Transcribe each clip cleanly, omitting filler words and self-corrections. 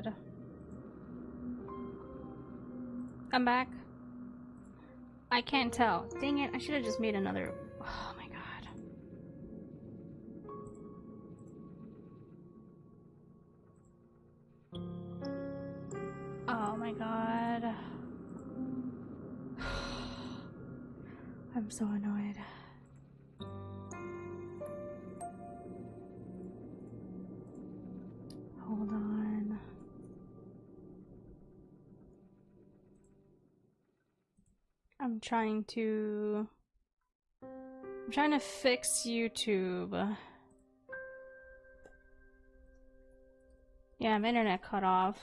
god. I'm back. I can't tell. Dang it, I should have just made another. Oh my god. Oh my god. I'm so annoyed. Hold on. I'm trying to fix YouTube. Yeah, my internet cut off.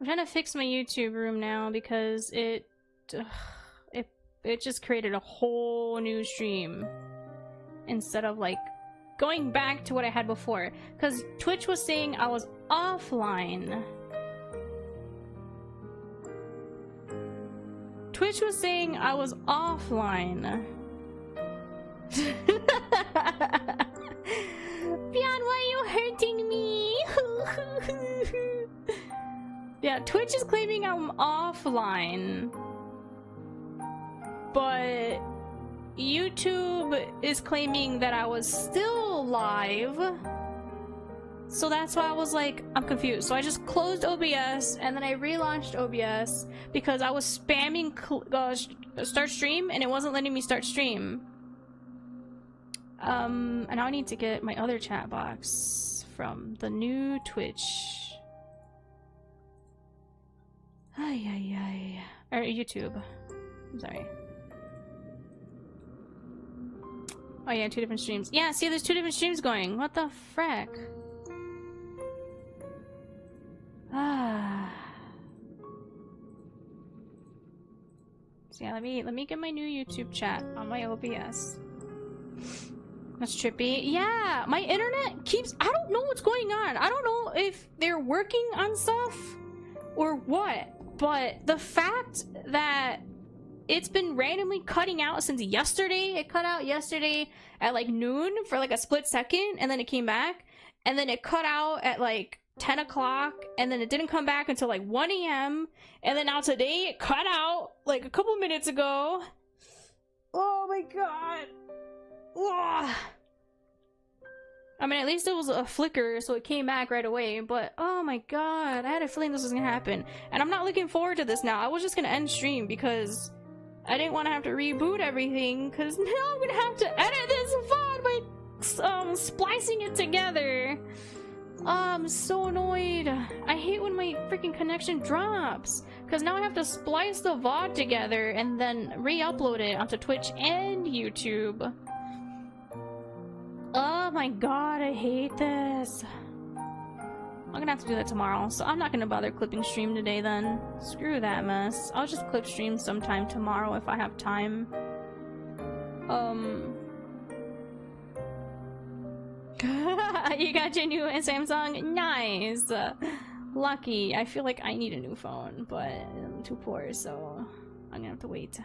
I'm trying to fix my YouTube room now because it just created a whole new stream instead of like going back to what I had before, because Twitch was saying I was offline. Twitch was saying I was offline. Beyond, why are you hurting me? Yeah, Twitch is claiming I'm offline, but YouTube is claiming that I was still live. So that's why I was like, I'm confused. So I just closed OBS and then I relaunched OBS because I was spamming start stream and it wasn't letting me start stream. And now I need to get my other chat box from the new Twitch. Or YouTube. I'm sorry. Oh yeah, 2 different streams. Yeah, see, there's 2 different streams going. What the frick? Ah. So yeah, let me get my new YouTube chat on my OBS. That's trippy. Yeah, my internet keeps. I don't know what's going on. I don't know if they're working on stuff or what. But the fact that it's been randomly cutting out since yesterday. It cut out yesterday at like noon for like a split second, and then it came back, and then it cut out at like 10 o'clock, and then it didn't come back until like 1 a.m. and then now today it cut out like a couple minutes ago. Oh my god. Ugh. I mean, at least it was a flicker, so it came back right away, but oh my god, I had a feeling this was gonna happen. And I'm not looking forward to this now. I was just gonna end stream because I didn't want to have to reboot everything, because now I'm gonna have to edit this VOD by splicing it together. I'm so annoyed. I hate when my freaking connection drops, because now I have to splice the VOD together and then re-upload it onto Twitch and YouTube. Oh my god, I hate this. I'm gonna have to do that tomorrow, so I'm not gonna bother clipping stream today then. Screw that mess. I'll just clip stream sometime tomorrow if I have time. You got your new Samsung? Nice! Lucky. I feel like I need a new phone, but I'm too poor, so I'm gonna have to wait.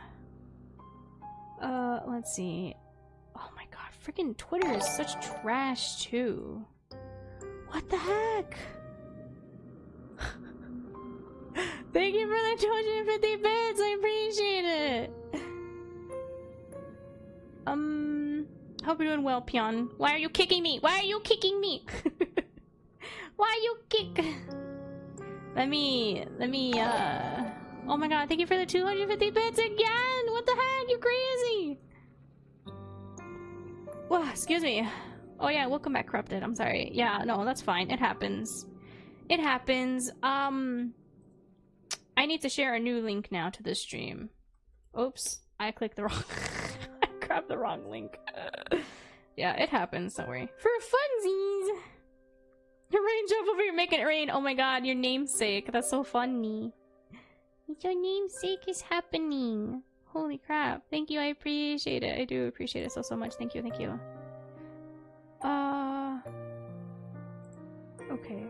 Let's see. Oh my god, freaking Twitter is such trash too. What the heck? Thank you for the 250 bits, I appreciate it. Hope you're doing well, Pion. Why are you kicking me? Why are you kicking me? Why you kick? Let me, oh my god, thank you for the 250 bits again! What the heck? You crazy! Whoa, excuse me. Oh yeah, welcome back, Corrupted. I'm sorry. Yeah, no, that's fine. It happens. It happens. I need to share a new link now to this stream. Oops, I clicked the wrong... I grabbed the wrong link. Yeah, it happens, don't worry. For funsies! Rain jump over here, making it rain. Oh my god, your namesake. That's so funny. Your namesake is happening. Holy crap. Thank you, I appreciate it. I do appreciate it so much. Thank you, thank you. Okay.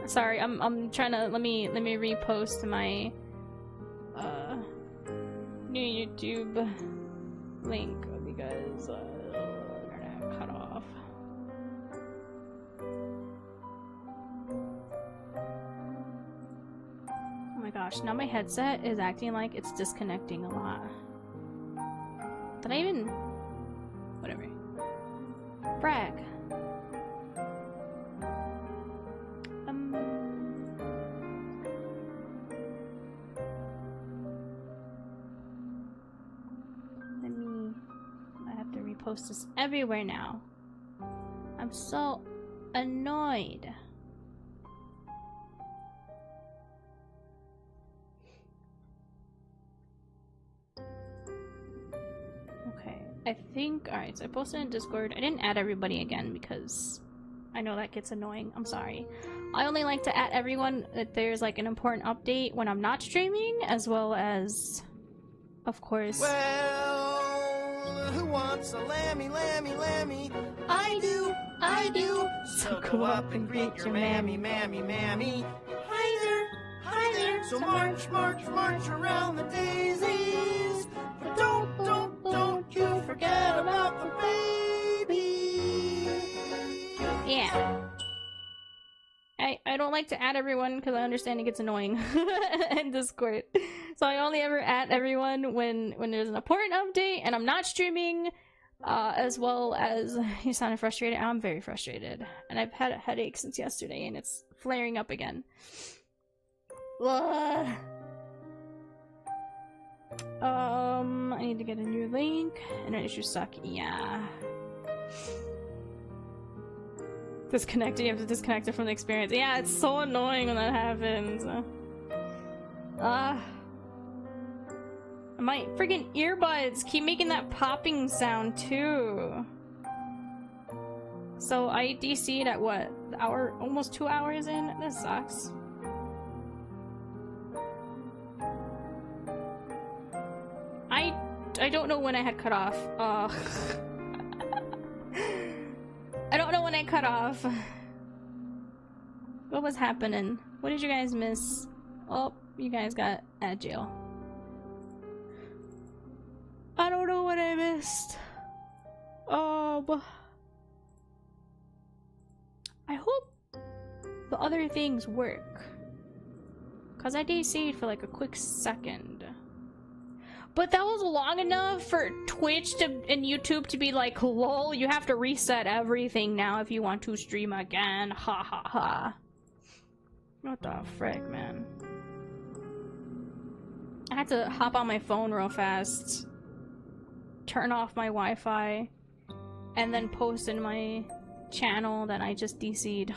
Sorry, I'm trying to let me repost my new YouTube link because internet cut off. gosh, now my headset is acting like it's disconnecting a lot. Did I even... Whatever. Brag. I have to repost this everywhere now. I'm so annoyed. Okay, I think, alright, so I posted in Discord. I didn't add everybody again because I know that gets annoying. I'm sorry. I only like to add everyone if there's like an important update when I'm not streaming, as well as, of course. Well, who wants a lammy, lammy, lammy? I do, I do. So go up and greet your mammy, mammy, mammy. Hi there. So march, march, march around the daisies. But don't you forget about the baby. Yeah. I don't like to add everyone because I understand it gets annoying in Discord. So I only ever add everyone when there's an important update and I'm not streaming, as well as you sounded frustrated. I'm very frustrated. And I've had a headache since yesterday and it's flaring up again. Ugh. I need to get a new link. Internet issues suck. Yeah. Disconnected, you have to disconnect it from the experience. Yeah, it's so annoying when that happens. My freaking earbuds keep making that popping sound too. So I DC'd at what? Hour, almost 2 hours in? This sucks. I don't know when I had cut off. I don't know when I cut off. What was happening? What did you guys miss? Oh, you guys got at jail. I don't know what I missed. I hope the other things work. Cause I DC'd for like a quick second. But that was long enough for Twitch and YouTube to be like, lol, you have to reset everything now if you want to stream again. Ha ha ha. What the frick, man? I had to hop on my phone real fast, turn off my Wi-Fi, and then post in my channel that I just DC'd.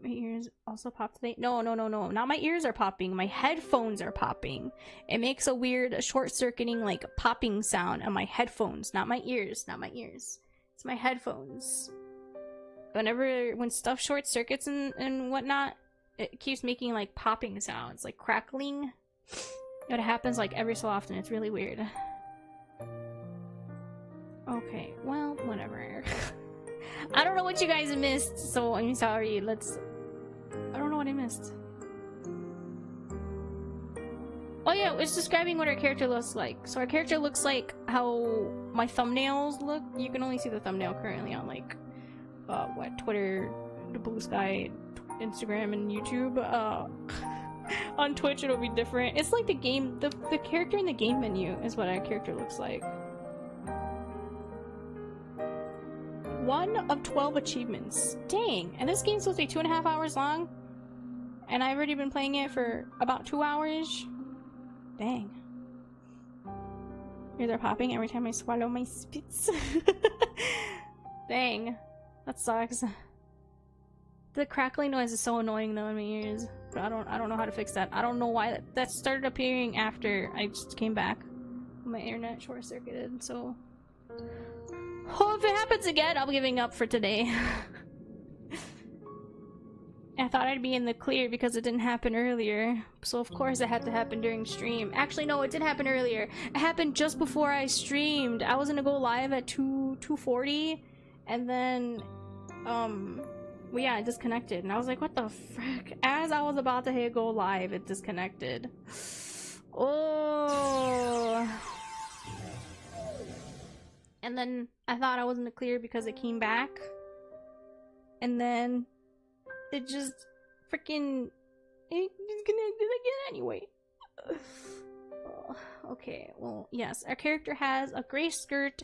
My ears also popped today. No. Not my ears are popping. My headphones are popping. It makes a weird short-circuiting, like, popping sound on my headphones. Not my ears. Not my ears. It's my headphones. When stuff short-circuits and whatnot, it keeps making, like, popping sounds. Like, crackling. It happens, like, every so often. It's really weird. Okay, well, whatever. I don't know what you guys missed, so I'm sorry. I don't know what I missed. Oh yeah, it's describing what our character looks like. So our character looks like how my thumbnails look. You can only see the thumbnail currently on like, Twitter, the Blue Sky, Instagram, and YouTube. On Twitch it'll be different. It's like the game, the character in the game menu is what our character looks like. 1 of 12 achievements. Dang, and this game's supposed to be 2.5 hours long? And I've already been playing it for about 2 hours? Dang. Ears are popping every time I swallow my spits. Dang. That sucks. The crackling noise is so annoying though in my ears. But I don't know how to fix that. I don't know why that started appearing after I just came back. My internet short-circuited, so... Oh, if it happens again, I'm giving up for today. I thought I'd be in the clear because it didn't happen earlier. So of course it had to happen during stream. Actually, no, it did happen earlier. It happened just before I streamed. I was gonna go live at 2:40, and then, well, yeah, it disconnected. And I was like, what the frick? As I was about to hit go live, it disconnected. Oh... And then I thought I was in the clear because it came back. and then it just freaking it's gonna do it again anyway. Okay, well, yes, our character has a gray skirt,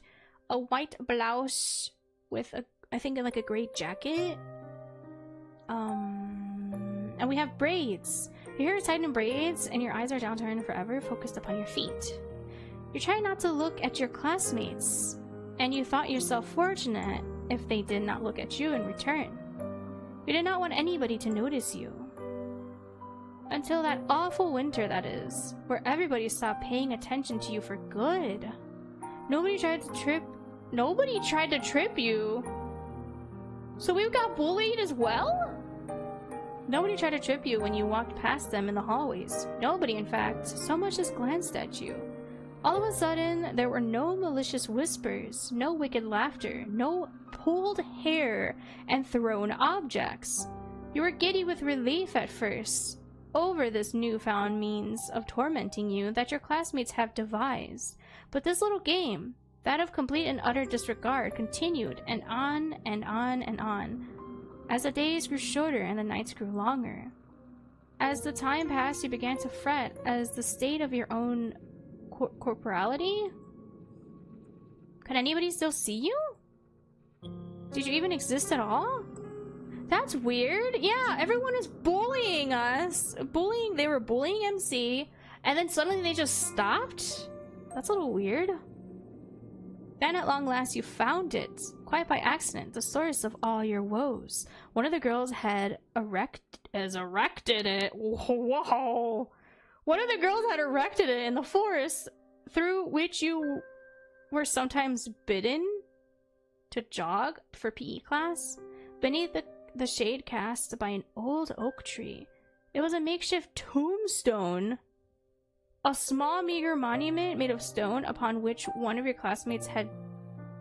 a white blouse with a, I think, like a gray jacket. And we have braids. Your hair is tied in braids, and your eyes are downturned forever, focused upon your feet. You're trying not to look at your classmates, and you thought yourself fortunate if they did not look at you in return. You did not want anybody to notice you. Until that awful winter, that is, where everybody stopped paying attention to you for good. Nobody tried to trip you. So we got bullied as well? Nobody tried to trip you when you walked past them in the hallways. Nobody, in fact, so much as glanced at you. All of a sudden, there were no malicious whispers, no wicked laughter, no pulled hair and thrown objects. You were giddy with relief at first over this newfound means of tormenting you that your classmates have devised. But this little game, that of complete and utter disregard, continued, and on and on and on, as the days grew shorter and the nights grew longer. As the time passed, you began to fret as the state of your own corporality. Can anybody still see you? Did you even exist at all? That's weird. Yeah, everyone is bullying us. They were bullying MC, and then suddenly they just stopped? That's a little weird. Then at long last you found it, quite by accident, the source of all your woes. One of the girls had erected it. Whoa! One of the girls had erected it in the forest, through which you were sometimes bidden to jog for PE class, beneath the shade cast by an old oak tree. It was a makeshift tombstone. A small, meager monument made of stone upon which one of your classmates had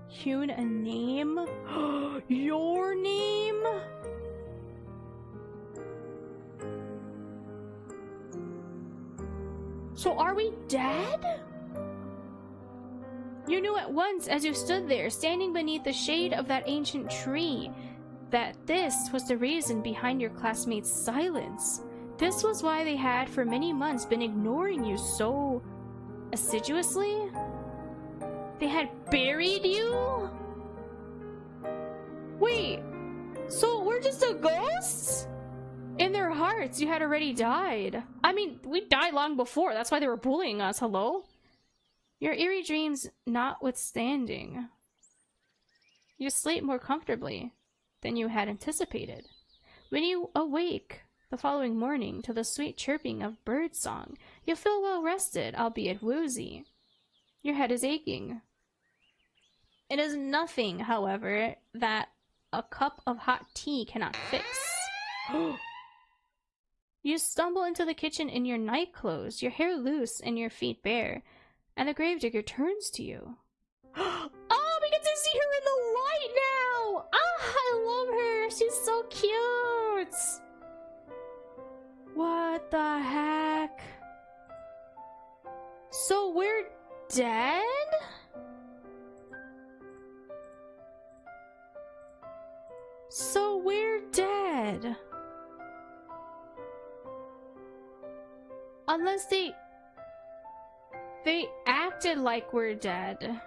hewn a name. Your name? So are we dead? You knew at once as you stood there, standing beneath the shade of that ancient tree, that this was the reason behind your classmates' silence. This was why they had for many months been ignoring you so assiduously. They had buried you? Wait, so we're just a ghost? In their hearts, you had already died. I mean, we died long before. That's why they were bullying us. Hello? Your eerie dreams notwithstanding, you sleep more comfortably than you had anticipated. When you awake the following morning to the sweet chirping of birdsong, you feel well rested, albeit woozy. Your head is aching. It is nothing, however, that a cup of hot tea cannot fix. You stumble into the kitchen in your night clothes, your hair loose and your feet bare, and the gravedigger turns to you. Oh, we get to see her in the light now! Ah, I love her! She's so cute! What the heck? So we're dead? So we're dead. Unless they acted like we're dead.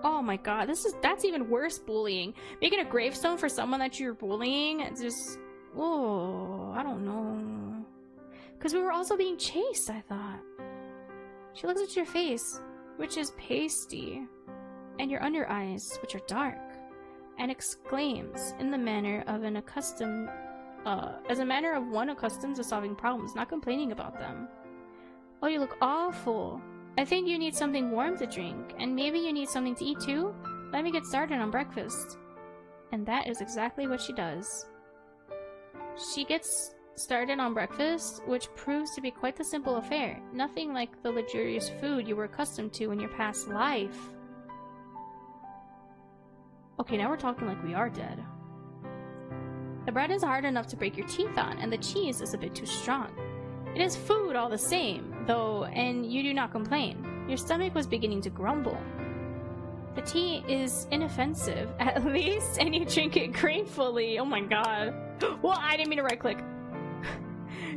Oh my god, that's even worse bullying. Making a gravestone for someone that you're bullying, it's just, oh, I don't know. Because we were also being chased, I thought. She looks at your face, which is pasty, and your under eyes, which are dark, and exclaims in the manner of an accustomed, as a manner of one accustomed to solving problems, not complaining about them. Oh, you look awful. I think you need something warm to drink, and maybe you need something to eat too? Let me get started on breakfast. And that is exactly what she does. She gets started on breakfast, which proves to be quite the simple affair. Nothing like the luxurious food you were accustomed to in your past life. Okay, now we're talking like we are dead. The bread is hard enough to break your teeth on, and the cheese is a bit too strong. It is food all the same, though, and you do not complain. Your stomach was beginning to grumble. The tea is inoffensive, at least, and you drink it gratefully. Oh my god. Well, I didn't mean to right-click.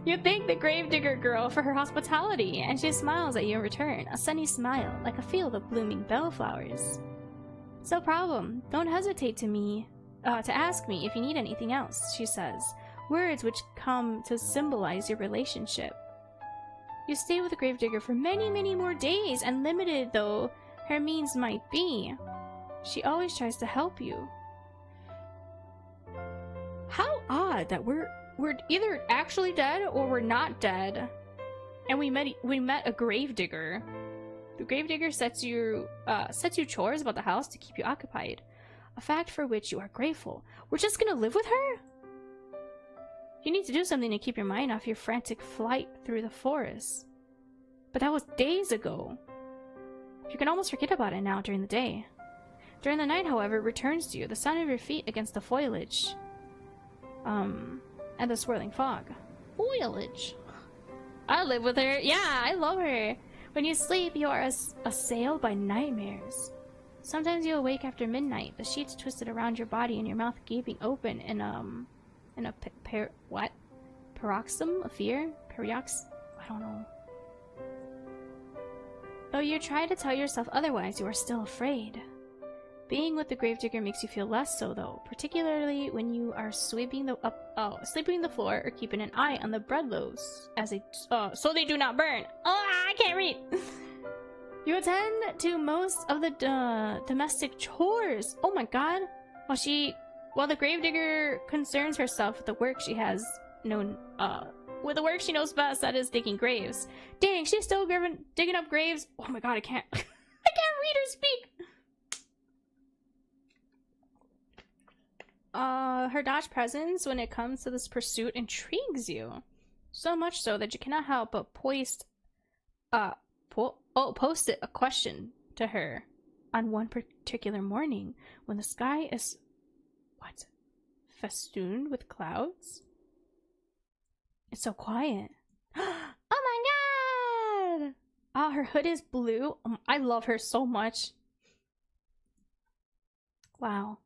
You thank the gravedigger girl for her hospitality, and she smiles at you in return, a sunny smile, like a field of blooming bellflowers. It's no problem. Don't hesitate to ask me if you need anything else, she says, words which come to symbolize your relationship. You stay with the gravedigger for many, many more days, and limited though her means might be, she always tries to help you. How odd that we're either actually dead or we're not dead, and we met a gravedigger. The gravedigger sets you chores about the house to keep you occupied, a fact for which you are grateful. We're just gonna live with her? You need to do something to keep your mind off your frantic flight through the forest. But that was days ago. You can almost forget about it now during the day. During the night, however, it returns to you, the sound of your feet against the foliage. And the swirling fog. Foliage. I live with her. Yeah, I love her. When you sleep, you are assailed by nightmares. Sometimes you awake after midnight, the sheets twisted around your body and your mouth gaping open in a paroxysm of fear? I don't know. Though you try to tell yourself otherwise, you are still afraid. Being with the gravedigger makes you feel less so, though, particularly when you are sleeping the floor or keeping an eye on the bread loaves as so they do not burn. Oh, I can't read. You attend to most of the domestic chores. Oh my god. While the gravedigger concerns herself with the work she has known, with the work she knows best, that is digging graves. Dang, she's still digging up graves. Oh my god, I can't I can't read or speak. Her Dodge presence when it comes to this pursuit intrigues you. So much so that you cannot help but posted a question to her on one particular morning when the sky is festooned with clouds. It's so quiet. Oh my god! Oh, her hood is blue. I love her so much. Wow.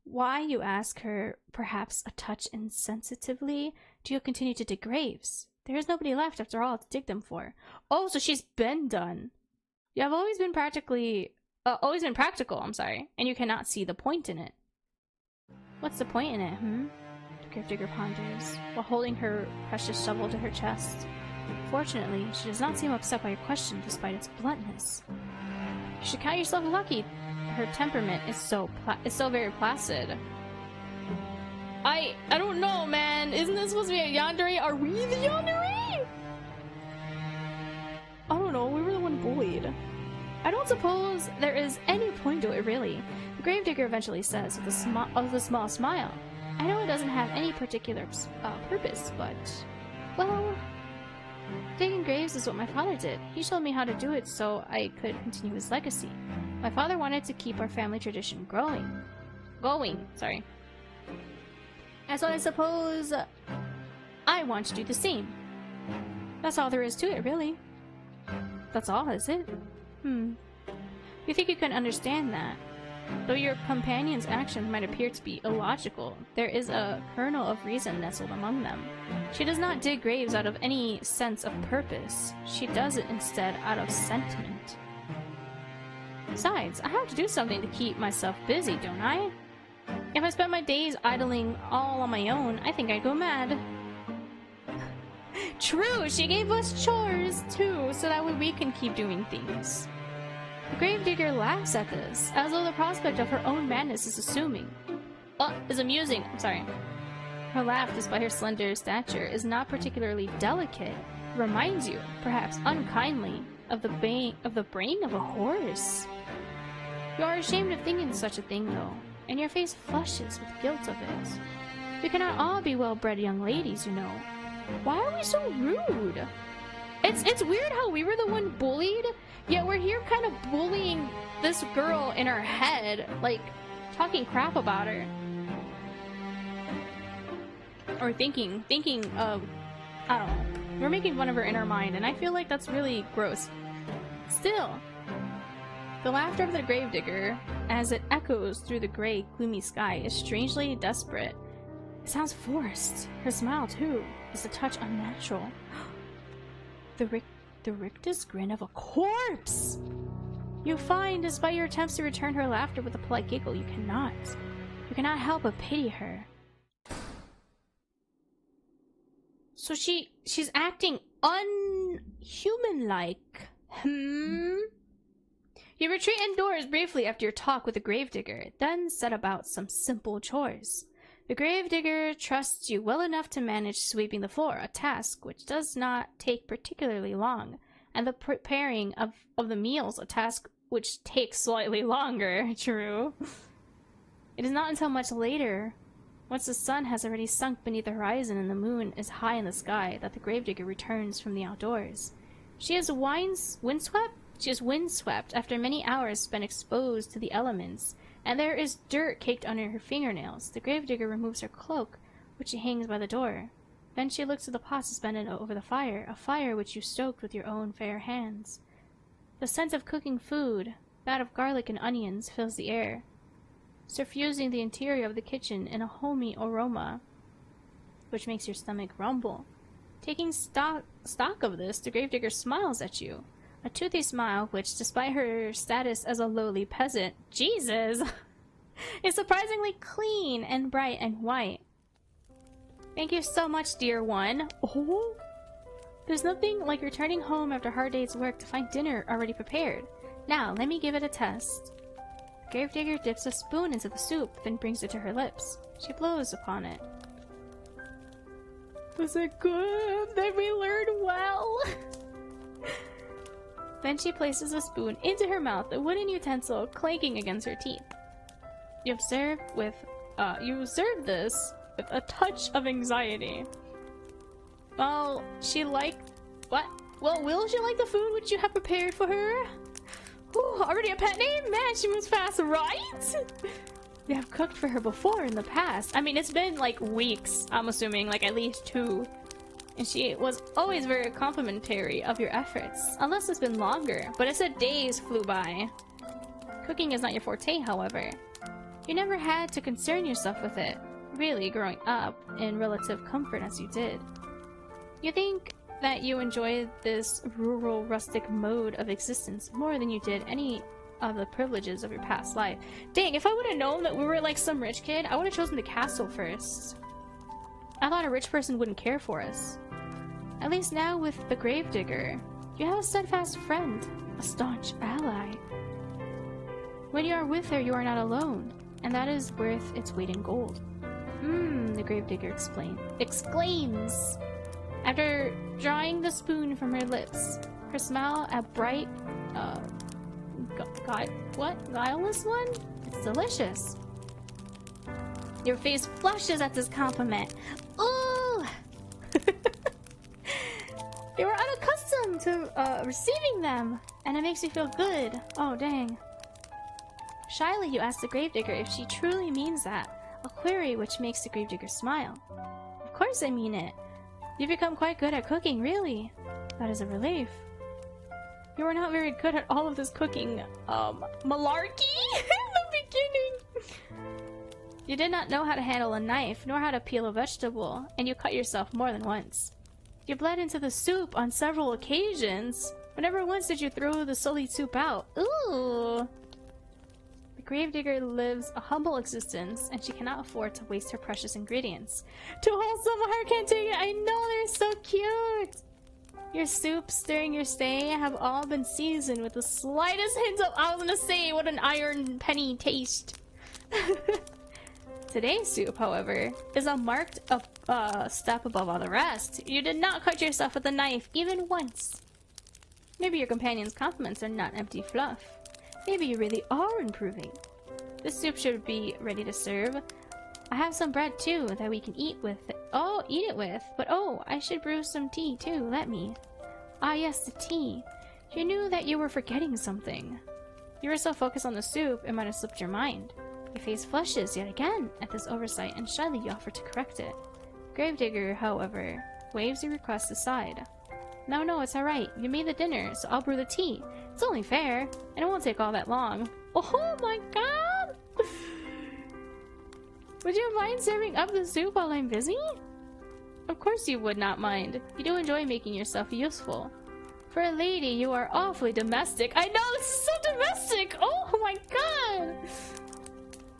Why, you ask her, perhaps a touch insensitively, do you continue to dig graves? There is nobody left, after all, to dig them for. Oh, so she's been done. You have always been practical, I'm sorry, and you cannot see the point in it. What's the point in it, The gravedigger ponders, while holding her precious shovel to her chest. Fortunately, she does not seem upset by your question, despite its bluntness. You should count yourself lucky. Her temperament is so very placid. I don't know, man. Isn't this supposed to be a Yandere? Are we the Yandere? I don't know. We were the one bullied. I don't suppose there is any point to it, really. The gravedigger eventually says with a small smile. I know it doesn't have any particular purpose, but, well, digging graves is what my father did. He showed me how to do it so I could continue his legacy. My father wanted to keep our family tradition going, sorry. And so I suppose I want to do the same. That's all there is to it, really. That's all, is it? You think you can understand that? Though your companion's actions might appear to be illogical, there is a kernel of reason nestled among them. She does not dig graves out of any sense of purpose. She does it instead out of sentiment. Besides, I have to do something to keep myself busy, don't I? If I spent my days idling all on my own, I think I'd go mad. True, she gave us chores, too, so that way we can keep doing things. The gravedigger laughs at this, as though the prospect of her own madness is amusing. I'm sorry. Her laugh, despite her slender stature, is not particularly delicate. It reminds you, perhaps unkindly, of the braying of a horse. You are ashamed of thinking such a thing, though, and your face flushes with guilt of it. We cannot all be well-bred young ladies, you know. Why are we so rude? It's weird how we were the one bullied, yet we're here kind of bullying this girl in our head, like, talking crap about her. Or thinking of, I don't know. We're making fun of her in our mind, and I feel like that's really gross. Still, The laughter of the gravedigger, as it echoes through the gray, gloomy sky, is strangely desperate. It sounds forced. Her smile, too, is a touch unnatural. The rictus grin of a corpse! You find, despite your attempts to return her laughter with a polite giggle, you cannot. You cannot help but pity her. So she's acting unhuman-like. You retreat indoors briefly after your talk with the gravedigger, then set about some simple chores. The gravedigger trusts you well enough to manage sweeping the floor, a task which does not take particularly long, and the preparing of the meals, a task which takes slightly longer. True. It is not until much later, once the sun has already sunk beneath the horizon and the moon is high in the sky, that the gravedigger returns from the outdoors. She is windswept after many hours spent exposed to the elements, and there is dirt caked under her fingernails. The gravedigger removes her cloak, which she hangs by the door. Then she looks at the pot suspended over the fire, a fire which you stoked with your own fair hands. The scent of cooking food, that of garlic and onions, fills the air, suffusing the interior of the kitchen in a homey aroma, which makes your stomach rumble. Taking stock of this, the gravedigger smiles at you. A toothy smile which, despite her status as a lowly peasant, Jesus, is surprisingly clean and bright and white. Thank you so much, dear one. Oh, there's nothing like returning home after a hard day's work to find dinner already prepared. Now, let me give it a test. Gravedigger dips a spoon into the soup, then brings it to her lips. She blows upon it. Was it good? Then we learned well. Then she places a spoon into her mouth, the wooden utensil clanking against her teeth. You observe this with a touch of anxiety. Well, she liked... What? Well, will she like the food which you have prepared for her? Ooh, already a pet name? Man, she moves fast, right? You have cooked for her before in the past. I mean, it's been like weeks, I'm assuming, like at least 2. And she was always very complimentary of your efforts. Unless it's been longer, but it said days flew by. Cooking is not your forte, however. You never had to concern yourself with it, really, growing up in relative comfort as you did. You think that you enjoyed this rural, rustic mode of existence more than you did any of the privileges of your past life. Dang, if I would have known that we were like some rich kid, I would have chosen the castle first. I thought a rich person wouldn't care for us. At least now with the gravedigger, you have a steadfast friend, a staunch ally. When you are with her, you are not alone, and that is worth its weight in gold. The gravedigger exclaims. After drawing the spoon from her lips, her smile a bright, guileless one? It's delicious. Your face flushes at this compliment. Ooh! You are unaccustomed to receiving them, and it makes you feel good. Oh, dang. Shyly, you ask the gravedigger if she truly means that, a query which makes the gravedigger smile. Of course I mean it. You've become quite good at cooking, really. That is a relief. You were not very good at all of this cooking, malarkey in the beginning. You did not know how to handle a knife, nor how to peel a vegetable, and you cut yourself more than once. You bled into the soup on several occasions. Whenever once did you throw the sullied soup out? Ooh! The gravedigger lives a humble existence, and she cannot afford to waste her precious ingredients. Too wholesome, my heart can't take it! I know, they're so cute! Your soups during your stay have all been seasoned with the slightest hint of, I was gonna say, what an iron penny taste. Today's soup, however, is a marked step above all the rest. You did not cut yourself with a knife, even once. Maybe your companion's compliments are not empty fluff. Maybe you really are improving. This soup should be ready to serve. I have some bread, too, that we can eat with. Oh, eat it with. But oh, I should brew some tea, too. Let me. Ah, yes, the tea. You knew that you were forgetting something. You were so focused on the soup, it might have slipped your mind. Your face flushes yet again at this oversight, and shyly you offer to correct it. Gravedigger, however, waves your request aside. No, it's alright. You made the dinner, so I'll brew the tea. It's only fair, and it won't take all that long. Oh my god! Would you mind serving up the soup while I'm busy? Of course you would not mind. You do enjoy making yourself useful. For a lady, you are awfully domestic. I know, this is so domestic! Oh my god!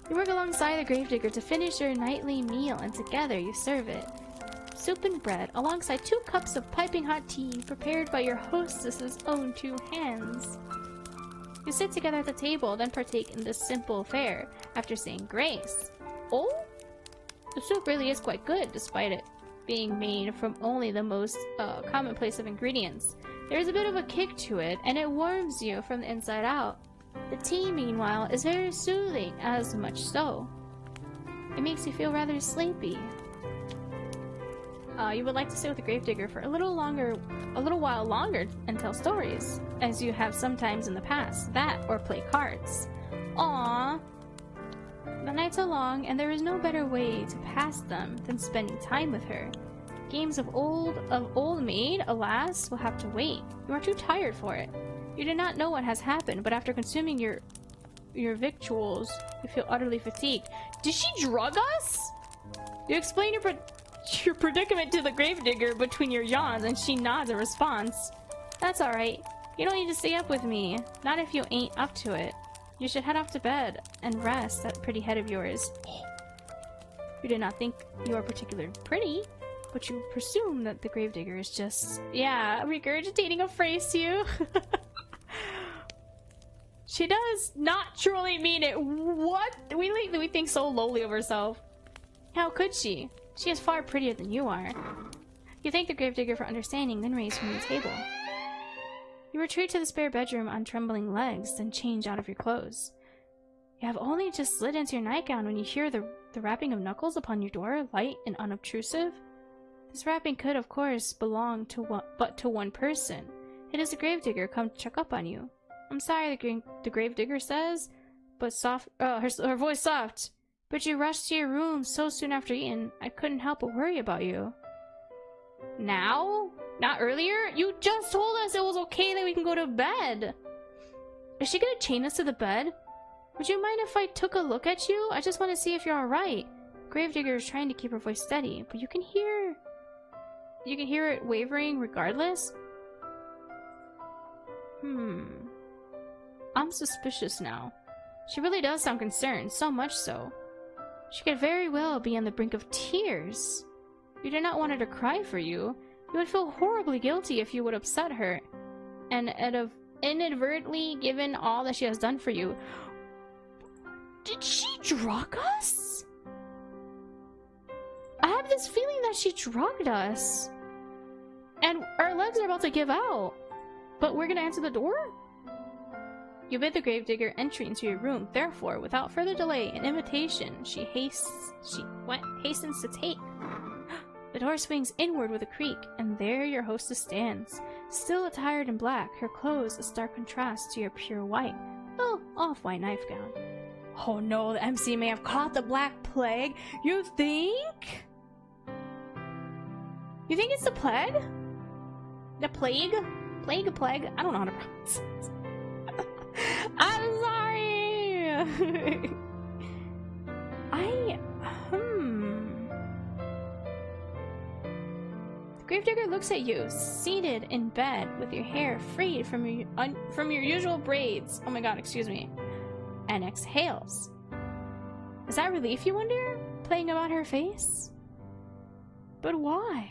You work alongside the gravedigger to finish your nightly meal, and together you serve it. Soup and bread, alongside 2 cups of piping hot tea prepared by your hostess's own 2 hands. You sit together at the table, then partake in this simple fare, after saying grace. Oh? The soup really is quite good, despite it being made from only the most commonplace of ingredients. There is a bit of a kick to it, and it warms you from the inside out. The tea, meanwhile, is very soothing, as much so. It makes you feel rather sleepy. You would like to stay with the gravedigger for a little while longer and tell stories, as you have sometimes in the past. That, or play cards. Aww. The nights are long, and there is no better way to pass them than spending time with her. Games of old maid, alas, will have to wait. You are too tired for it. You do not know what has happened, but after consuming your victuals, you feel utterly fatigued. Did she drug us? You explain your predicament to the gravedigger between your yawns, and she nods in response. That's alright. You don't need to stay up with me. Not if you ain't up to it. You should head off to bed and rest that pretty head of yours. You did not think you are particularly pretty, but you presume that the gravedigger is just, yeah, regurgitating a phrase to you. She does not truly mean it. What? We think so lowly of herself. How could she? She is far prettier than you are. You thank the gravedigger for understanding, then raise from the table. You retreat to the spare bedroom on trembling legs, then change out of your clothes. You have only just slid into your nightgown when you hear the rapping of knuckles upon your door, light and unobtrusive. This rapping could, of course, belong to one person. It is the gravedigger come to check up on you. I'm sorry, the gravedigger says, but soft. Her voice soft. But you rushed to your room so soon after eating, I couldn't help but worry about you. Now? Not earlier? You just told us it was okay that we can go to bed. Is she gonna chain us to the bed? Would you mind if I took a look at you? I just want to see if you're alright. Gravedigger is trying to keep her voice steady, but you can hear it wavering regardless. I'm suspicious now. She really does sound concerned, so much so. She could very well be on the brink of tears. You do not want her to cry for you. You would feel horribly guilty if you would upset her, and have inadvertently given all that she has done for you. Did she drug us? I have this feeling that she drugged us. And our legs are about to give out. But we're gonna answer the door? You bid the gravedigger entry into your room, therefore, without further delay, an invitation she hastens to take. The door swings inward with a creak, and there your hostess stands, still attired in black, her clothes a stark contrast to your pure white, though off-white nightgown. Oh no, the MC may have caught the Black Plague. You think? You think it's the plague? The plague? Plague? I don't know how to pronounce it. I'm sorry! The gravedigger looks at you, seated in bed with your hair freed from your usual braids. Oh my god, excuse me. And exhales. Is that relief, you wonder? Playing about her face? But why?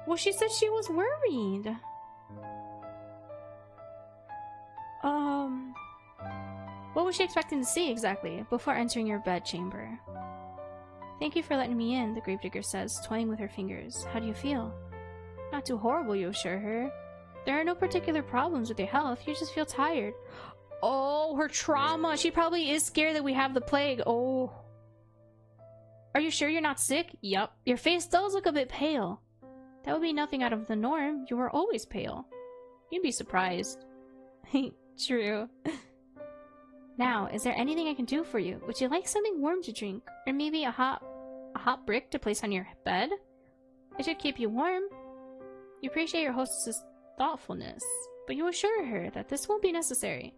Well, she said she was worried. What was she expecting to see exactly before entering your bedchamber? Thank you for letting me in, the gravedigger says, toying with her fingers. How do you feel? Not too horrible, you assure her. There are no particular problems with your health, you just feel tired. Oh, her trauma! She probably is scared that we have the plague. Oh. Are you sure you're not sick? Yup. Your face does look a bit pale. That would be nothing out of the norm. You are always pale. You'd be surprised. True. Now, is there anything I can do for you? Would you like something warm to drink? Or maybe a hot brick to place on your bed? It should keep you warm. You appreciate your hostess's thoughtfulness. but you assure her that this won't be necessary.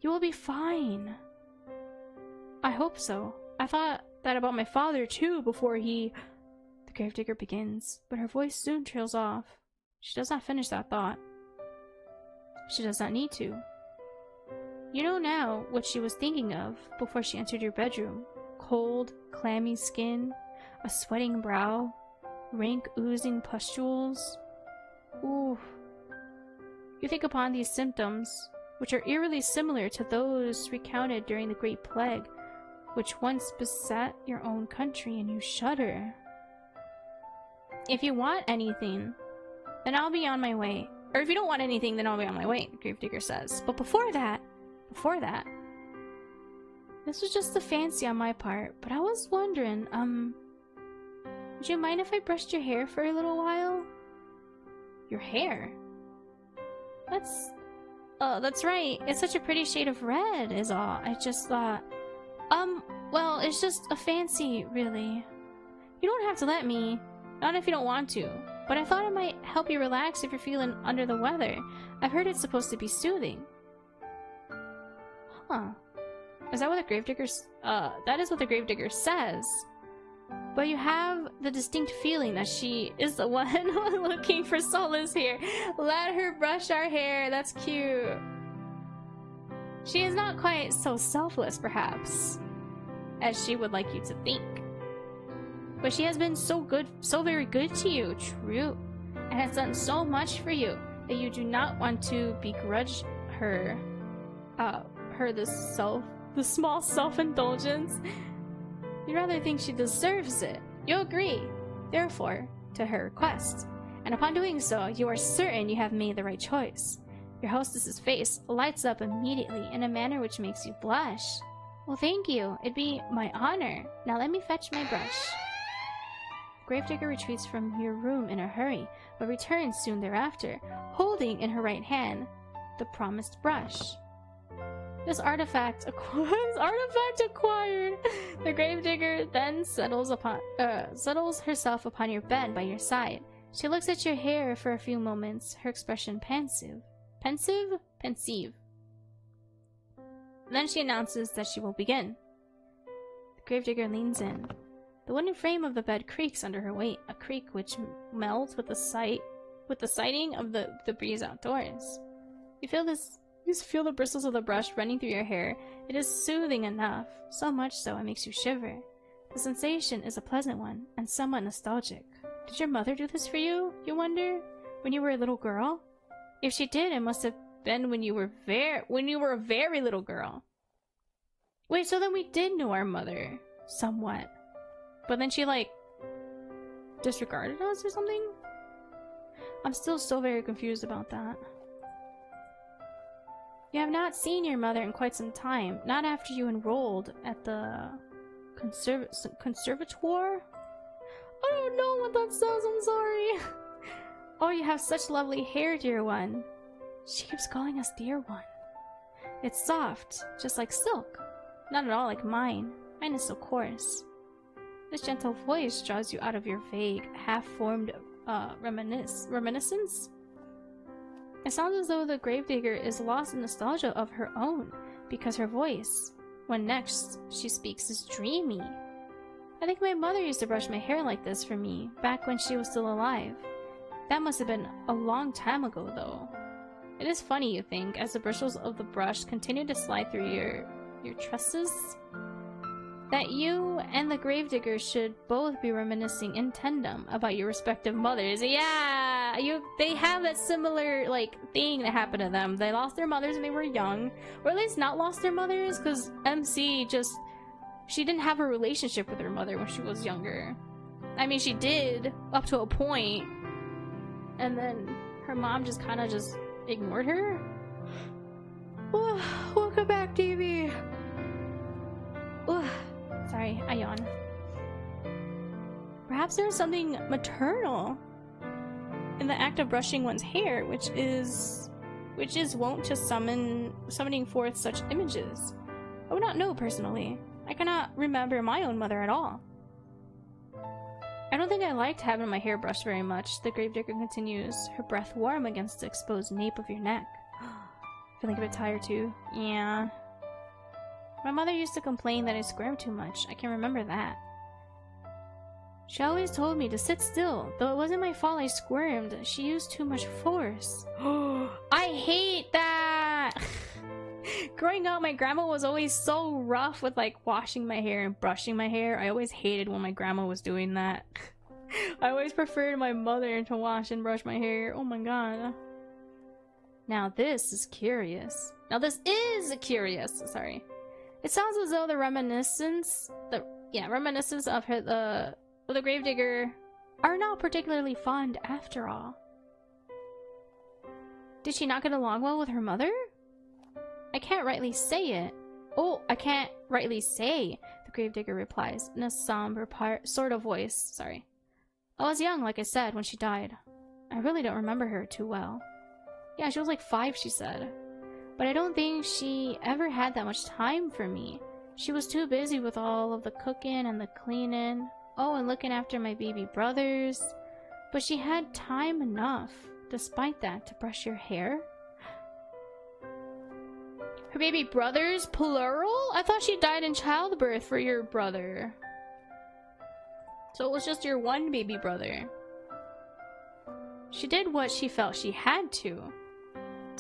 You will be fine. I hope so. I thought that about my father too before he... The gravedigger begins, but her voice soon trails off. She does not finish that thought. She does not need to. You know now what she was thinking of before she entered your bedroom. Cold, clammy skin, a sweating brow, rank oozing pustules. Ooh. You think upon these symptoms, which are eerily similar to those recounted during the Great Plague, which once beset your own country, and you shudder. If you want anything, then I'll be on my way. Or if you don't want anything, then I'll be on my way, the gravedigger says. But before that, this was just a fancy on my part, but I was wondering, would you mind if I brushed your hair for a little while? Your hair? That's right. It's such a pretty shade of red, is all. I just thought, well, it's just a fancy, really. You don't have to let me. Not if you don't want to. But I thought it might help you relax if you're feeling under the weather. I've heard it's supposed to be soothing. Huh. Is that what the gravedigger's... that is what the gravedigger says. But you have the distinct feeling that she is the one looking for solace here. Let her brush our hair. That's cute. She is not quite so selfless, perhaps, as she would like you to think. But she has been so good, so very good to you, true, and has done so much for you that you do not want to begrudge her, the small self-indulgence. You'd rather think she deserves it. You agree, therefore, to her request, and upon doing so, you are certain you have made the right choice. Your hostess's face lights up immediately in a manner which makes you blush. Well, thank you. It'd be my honor. Now let me fetch my brush. Gravedigger retreats from your room in a hurry, but returns soon thereafter, holding in her right hand the promised brush. This artifact acquired. The gravedigger then settles herself upon your bed by your side. She looks at your hair for a few moments, her expression pensive. Then she announces that she will begin. The gravedigger leans in. The wooden frame of the bed creaks under her weight, a creak which melds with the sighting of the breeze outdoors. You feel the bristles of the brush running through your hair. It is soothing enough, so much so it makes you shiver. The sensation is a pleasant one, and somewhat nostalgic. Did your mother do this for you, you wonder, when you were a little girl? If she did, it must have been when you were a very little girl. Wait, so then we did know our mother, somewhat. But then she, like, disregarded us or something? I'm still so very confused about that. You have not seen your mother in quite some time. Not after you enrolled at the conservatoire? I don't know what that says, I'm sorry. Oh, you have such lovely hair, dear one. She keeps calling us dear one. It's soft, just like silk. Not at all like mine. Mine is so coarse. This gentle voice draws you out of your vague, half-formed reminiscence. It sounds as though the gravedigger is lost in nostalgia of her own, because her voice, when next she speaks, is dreamy. I think my mother used to brush my hair like this for me, back when she was still alive. That must have been a long time ago, though. It is funny, you think, as the bristles of the brush continue to slide through your tresses, that you and the gravedigger should both be reminiscing in tandem about your respective mothers. Yeah, they have that similar, like, thing that happened to them. They lost their mothers when they were young, or at least not lost their mothers, because MC she didn't have a relationship with her mother when she was younger. I mean, she did, up to a point, and then her mom just kind of just ignored her. Oh, welcome back, TV. Sorry, I yawn. Perhaps there is something maternal in the act of brushing one's hair, which is wont to summoning forth such images. I would not know personally. I cannot remember my own mother at all. I don't think I liked having my hair brushed very much, the gravedigger continues, her breath warm against the exposed nape of your neck. Feeling a bit tired too. Yeah. My mother used to complain that I squirmed too much. I can remember that. She always told me to sit still. Though it wasn't my fault I squirmed, she used too much force. I hate that! Growing up, my grandma was always so rough with like washing my hair and brushing my hair. I always hated when my grandma was doing that. I always preferred my mother to wash and brush my hair. Oh my god. Now this is curious. Sorry. It sounds as though the reminiscence of the gravedigger are not particularly fond after all. Did she not get along well with her mother? I can't rightly say it. Oh, I can't rightly say, the gravedigger replies in a somber sort of voice. Sorry. I was young, like I said, when she died. I really don't remember her too well. Yeah, she was like 5, she said. But I don't think she ever had that much time for me. She was too busy with all of the cooking and the cleaning. Oh, and looking after my baby brothers. But she had time enough, despite that, to brush your hair. Her baby brothers? Plural? I thought she died in childbirth for your brother. So it was just your one baby brother. She did what she felt she had to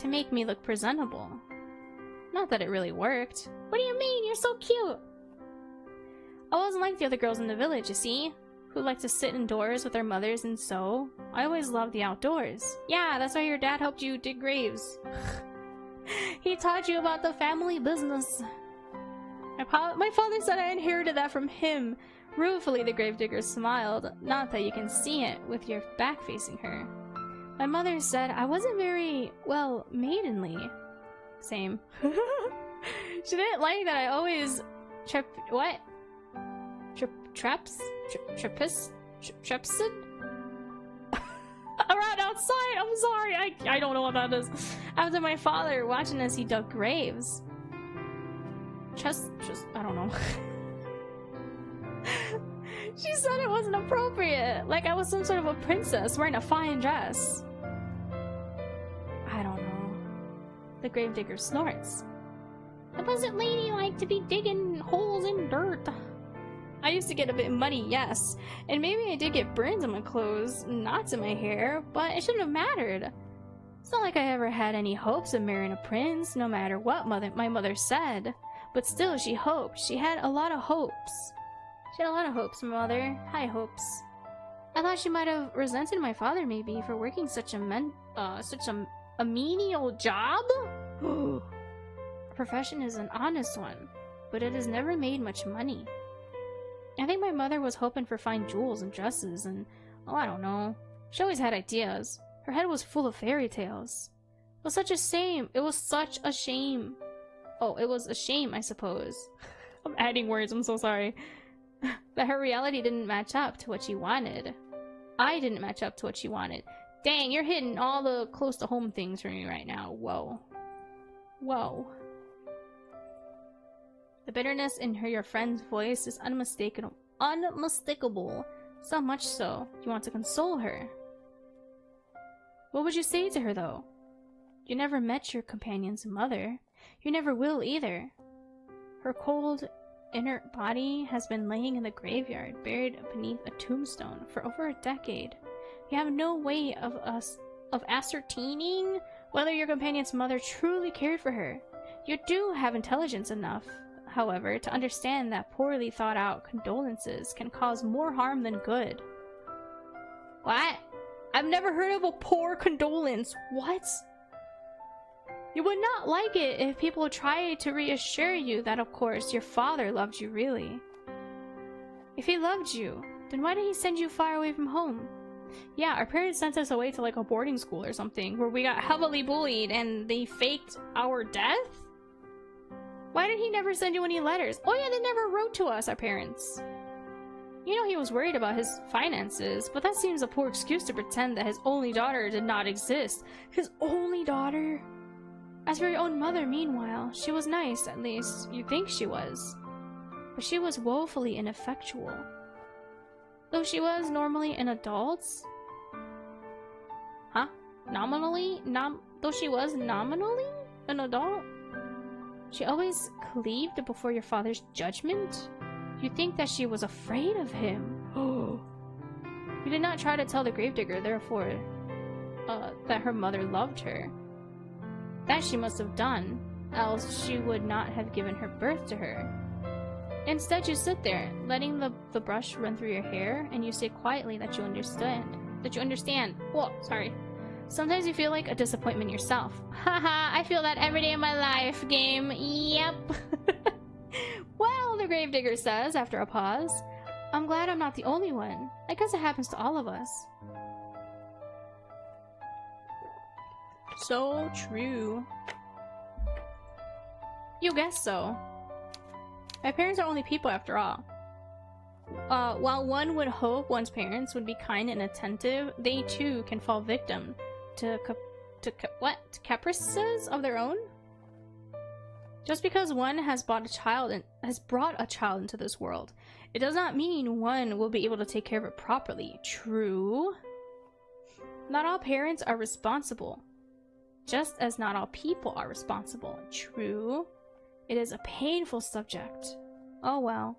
make me look presentable. Not that it really worked. What do you mean? You're so cute! I wasn't like the other girls in the village, you see? Who like to sit indoors with their mothers and sew. I always loved the outdoors. Yeah, that's why your dad helped you dig graves. He taught you about the family business. My father said I inherited that from him. Ruefully, the gravedigger smiled. Not that you can see it with your back facing her. My mother said I wasn't very, well, maidenly. Same. She didn't like that I always trepsid? Around outside! I'm sorry, I don't know what that is. After my father watching as he dug graves. I don't know. She said it wasn't appropriate, like I was some sort of a princess wearing a fine dress. I don't know. The gravedigger snorts. It wasn't ladylike to be digging holes in dirt. I used to get a bit muddy, yes, and maybe I did get burns on my clothes, knots in my hair, but it shouldn't have mattered. It's not like I ever had any hopes of marrying a prince, no matter what my mother said. But still, she hoped. She had a lot of hopes. She had a lot of hopes, my mother. High hopes. I thought she might have resented my father, maybe, for working such a menial job? Her profession is an honest one, but it has never made much money. I think my mother was hoping for fine jewels and dresses and, oh, I don't know. She always had ideas. Her head was full of fairy tales. It was such a shame. It was such a shame. Oh, it was a shame, I suppose. I'm adding words, I'm so sorry. That her reality didn't match up to what she wanted. I didn't match up to what she wanted. Dang, you're hitting all the close to home things for me right now. Whoa. Whoa. The bitterness in your friend's voice is unmistakable. So much so, you want to console her. What would you say to her, though? You never met your companion's mother. You never will either. Her cold, inert body has been laying in the graveyard, buried beneath a tombstone for over a decade. You have no way of ascertaining whether your companion's mother truly cared for her. You do have intelligence enough, however, to understand that poorly thought out condolences can cause more harm than good. What? I've never heard of a poor condolence. What? You would not like it if people tried to reassure you that, of course, your father loved you really. If he loved you, then why did he send you far away from home? Yeah, our parents sent us away to like a boarding school or something where we got heavily bullied and they faked our death? Why did he never send you any letters? Oh yeah, they never wrote to us, our parents. You know he was worried about his finances, but that seems a poor excuse to pretend that his only daughter did not exist. His only daughter? As for your own mother, meanwhile, she was nice, at least you think she was. But she was woefully ineffectual. Though she was normally an adult? Huh? Though she was nominally an adult? She always cleaved before your father's judgment? You think that she was afraid of him? Oh. You did not try to tell the gravedigger, therefore, that her mother loved her. That she must have done, else she would not have given her birth to her. Instead, you sit there, letting the brush run through your hair, and you say quietly that you understand. Whoa, sorry. Sometimes you feel like a disappointment yourself. Haha, I feel that every day of my life, game. Yep. Well, the gravedigger says, after a pause, I'm glad I'm not the only one. I guess it happens to all of us. So true. You guess so. My parents are only people after all. While one would hope one's parents would be kind and attentive, they too can fall victim to caprices of their own? Just because one has brought a child into this world, it does not mean one will be able to take care of it properly. True. Not all parents are responsible, just as not all people are responsible. True. It is a painful subject. Oh well.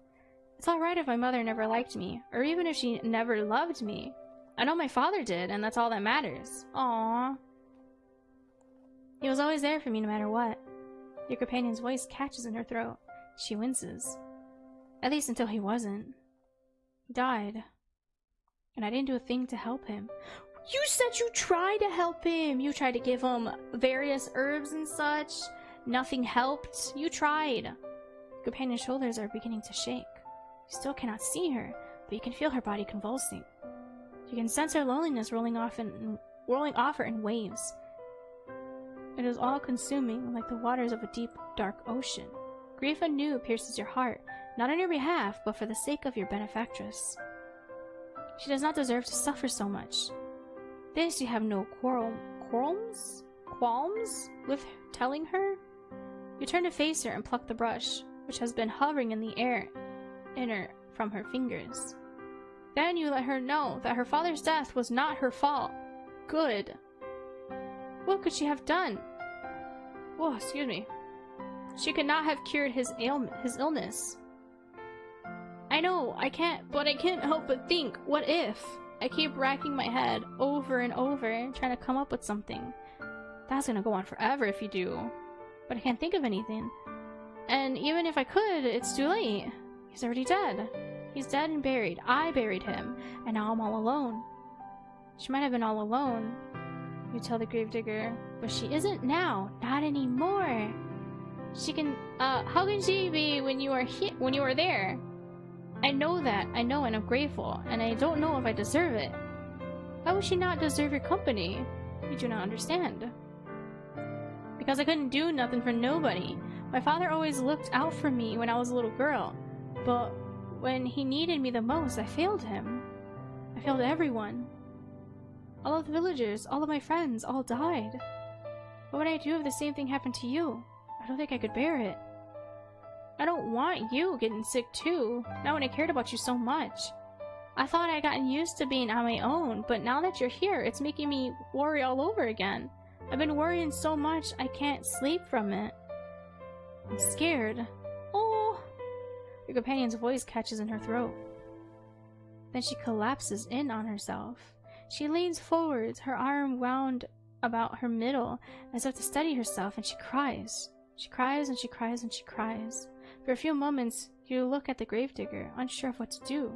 It's alright if my mother never liked me, or even if she never loved me. I know my father did, and that's all that matters. Aww. He was always there for me no matter what. Your companion's voice catches in her throat. She winces. At least until he wasn't. He died. And I didn't do a thing to help him. You said you tried to help him! You tried to give him various herbs and such. Nothing helped. You tried. Your companion's shoulders are beginning to shake. You still cannot see her, but you can feel her body convulsing. You can sense her loneliness rolling off her in waves. It is all-consuming, like the waters of a deep, dark ocean. Grief anew pierces your heart, not on your behalf, but for the sake of your benefactress. She does not deserve to suffer so much. This you have no qualms with telling her? You turn to face her and pluck the brush, which has been hovering in the air from her fingers. Then you let her know that her father's death was not her fault. Good. What could she have done? Whoa, excuse me. She could not have cured his illness. I know, I can't help but think, what if? I keep racking my head over and over, trying to come up with something. That's gonna go on forever if you do. But I can't think of anything. And even if I could, it's too late. He's already dead. He's dead and buried. I buried him, and now I'm all alone. She might have been all alone, you tell the gravedigger, but she isn't now. Not anymore. She can, how can she be when you are there? I know that. I know, and I'm grateful, and I don't know if I deserve it. Why would she not deserve your company? You do not understand. Because I couldn't do nothing for nobody. My father always looked out for me when I was a little girl, but when he needed me the most, I failed him. I failed everyone. All of the villagers, all of my friends, all died. What would I do if the same thing happened to you? I don't think I could bear it. I don't want you getting sick too, not when I cared about you so much. I thought I'd gotten used to being on my own, but now that you're here, it's making me worry all over again. I've been worrying so much I can't sleep from it. I'm scared. Oh! Your companion's voice catches in her throat. Then she collapses in on herself. She leans forwards, her arm wound about her middle, as if to steady herself, and she cries. She cries and she cries and she cries. For a few moments, you look at the gravedigger, unsure of what to do.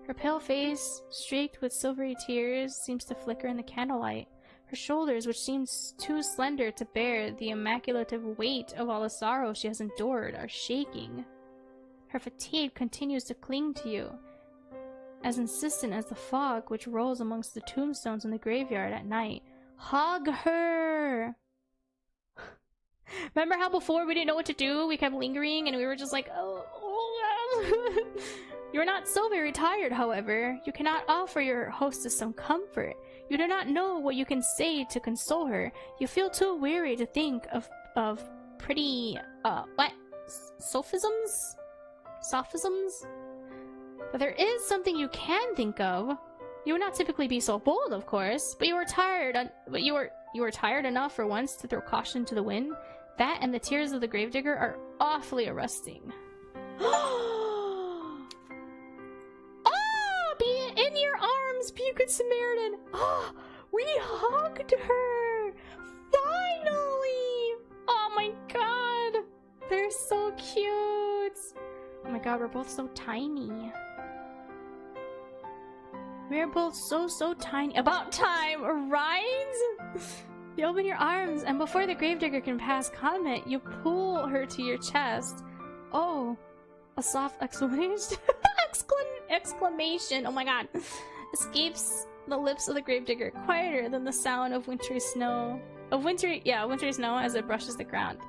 Her pale face, streaked with silvery tears, seems to flicker in the candlelight. Her shoulders, which seem too slender to bear the immaculative weight of all the sorrow she has endured, are shaking. Her fatigue continues to cling to you, as insistent as the fog which rolls amongst the tombstones in the graveyard at night. Hug her! Remember how before we didn't know what to do? We kept lingering and we were just like, oh. You're not so very tired, however. You cannot offer your hostess some comfort. You do not know what you can say to console her. You feel too weary to think of pretty, sophisms? Sophisms? But there is something you can think of. You would not typically be so bold, of course, but you were tired. You were tired enough for once to throw caution to the wind. That and the tears of the gravedigger are awfully arresting. Oh, be in your arms, Pukid Samaritan. Oh, we hugged her. Finally. Oh my god. They're so cute. Oh my god, we're both so tiny. We're both so tiny. About time, right? You open your arms, and before the gravedigger can pass comment, you pull her to your chest. Oh, a soft exclamation. Exclamation, oh my god, escapes the lips of the gravedigger, quieter than the sound of wintry snow. Wintry snow as it brushes the ground.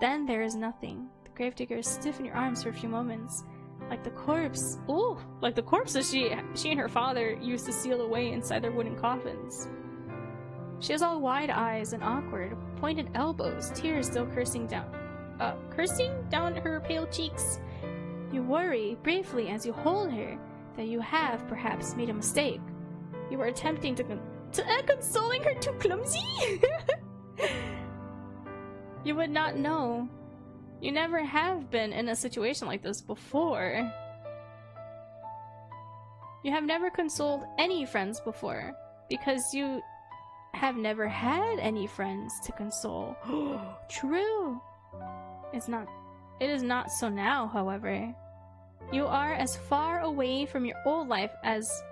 Then there is nothing. The gravedigger is stiff in your arms for a few moments. Like the corpse. Ooh, like the corpses she and her father used to seal away inside their wooden coffins. She has all wide eyes and awkward, pointed elbows, tears still coursing down her pale cheeks. You worry briefly as you hold her that you have perhaps made a mistake. You were attempting to consoling her too clumsy. You would not know. You never have been in a situation like this before. You have never consoled any friends before, because you have never had any friends to console. True. It is not so now, however. You are as far away from your old life as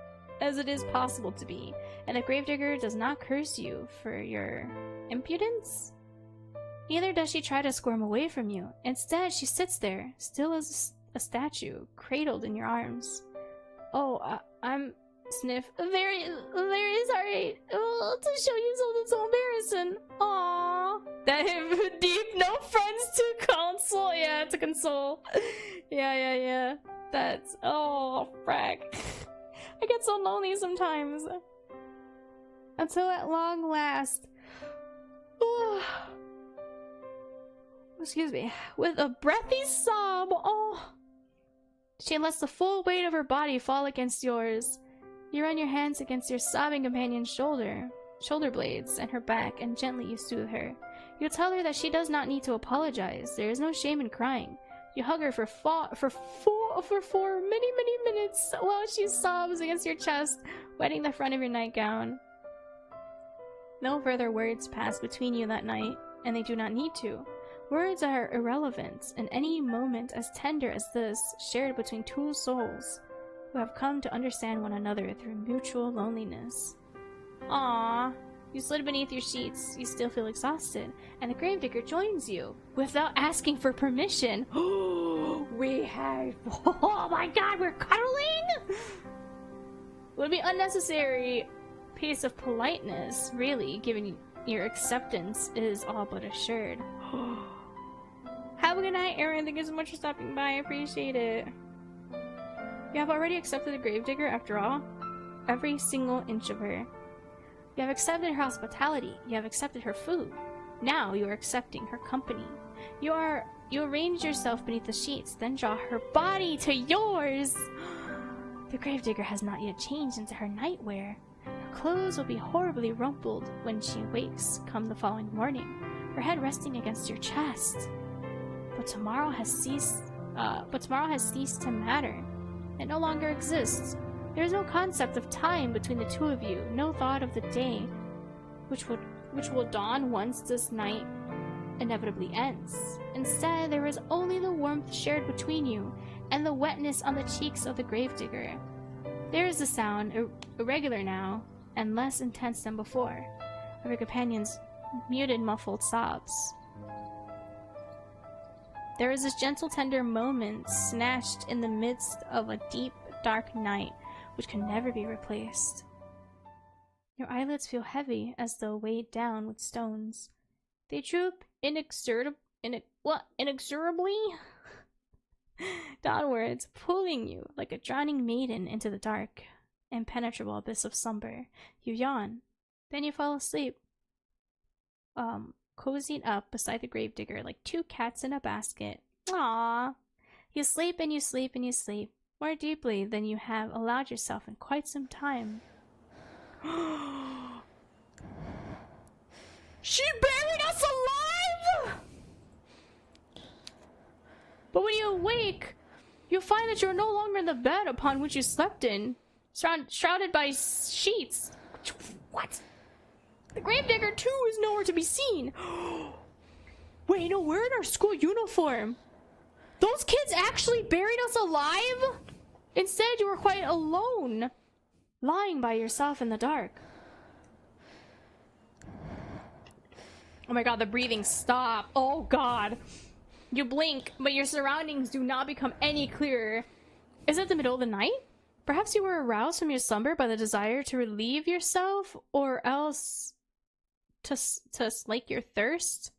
it is possible to be, and the gravedigger does not curse you for your impudence. Neither does she try to squirm away from you. Instead, she sits there, still as a statue, cradled in your arms. Oh, I'm sniff. Very sorry. Oh, to show you something so embarrassing. Aww. That deep, no friends to console. Yeah, to console. Yeah. That's, oh, frack. I get so lonely sometimes. Until at long last. Excuse me. With a breathy sob, she lets the full weight of her body fall against yours. You run your hands against your sobbing companion's shoulder blades and her back, and gently you soothe her. You tell her that she does not need to apologize. There is no shame in crying. You hug her for many minutes while she sobs against your chest, wetting the front of your nightgown. No further words pass between you that night, and they do not need to. Words are irrelevant in any moment as tender as this, shared between two souls who have come to understand one another through mutual loneliness. Aww. You slid beneath your sheets. You still feel exhausted, and the gravedigger joins you without asking for permission. We have. Oh my god, we're cuddling? Would be unnecessary piece of politeness, really, given your acceptance is all but assured. Have a good night, Aaron. Thank you so much for stopping by. I appreciate it. You have already accepted the gravedigger, after all. Every single inch of her. You have accepted her hospitality. You have accepted her food. Now you are accepting her company. You arrange yourself beneath the sheets, then draw her body to yours. The gravedigger has not yet changed into her nightwear. Her clothes will be horribly rumpled when she wakes come the following morning, her head resting against your chest. But tomorrow has ceased to matter. It no longer exists. There is no concept of time between the two of you, no thought of the day which will dawn once this night inevitably ends. Instead, there is only the warmth shared between you and the wetness on the cheeks of the gravedigger. There is the sound, irregular now, and less intense than before, of your companion's muted, muffled sobs. There is this gentle, tender moment snatched in the midst of a deep, dark night, which can never be replaced. Your eyelids feel heavy, as though weighed down with stones. They droop inexorably downwards, pulling you like a drowning maiden into the dark, impenetrable abyss of slumber. You yawn, then you fall asleep, cozied up beside the gravedigger like two cats in a basket. Aww. You sleep and you sleep and you sleep, more deeply than you have allowed yourself in quite some time. She buried us alive! But when you awake, you'll find that you are no longer in the bed upon which you slept in, shrouded by sheets. What? The gravedigger, too, is nowhere to be seen. Wait, no, we're in our school uniform. Those kids actually buried us alive? Instead, you were quite alone, lying by yourself in the dark. Oh my god, the breathing stopped. Oh god. You blink, but your surroundings do not become any clearer. Is it the middle of the night? Perhaps you were aroused from your slumber by the desire to relieve yourself, or else to slake your thirst?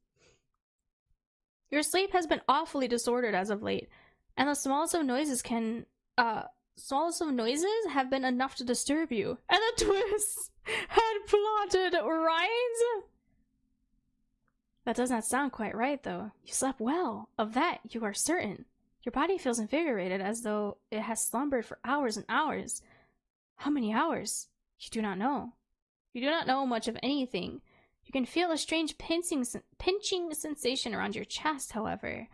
Your sleep has been awfully disordered as of late, and the smallest of noises have been enough to disturb you. And the twists had plotted right? That does not sound quite right, though. You slept well. Of that, you are certain. Your body feels invigorated, as though it has slumbered for hours and hours. How many hours? You do not know. You do not know much of anything. You can feel a strange pinching sensation around your chest, however,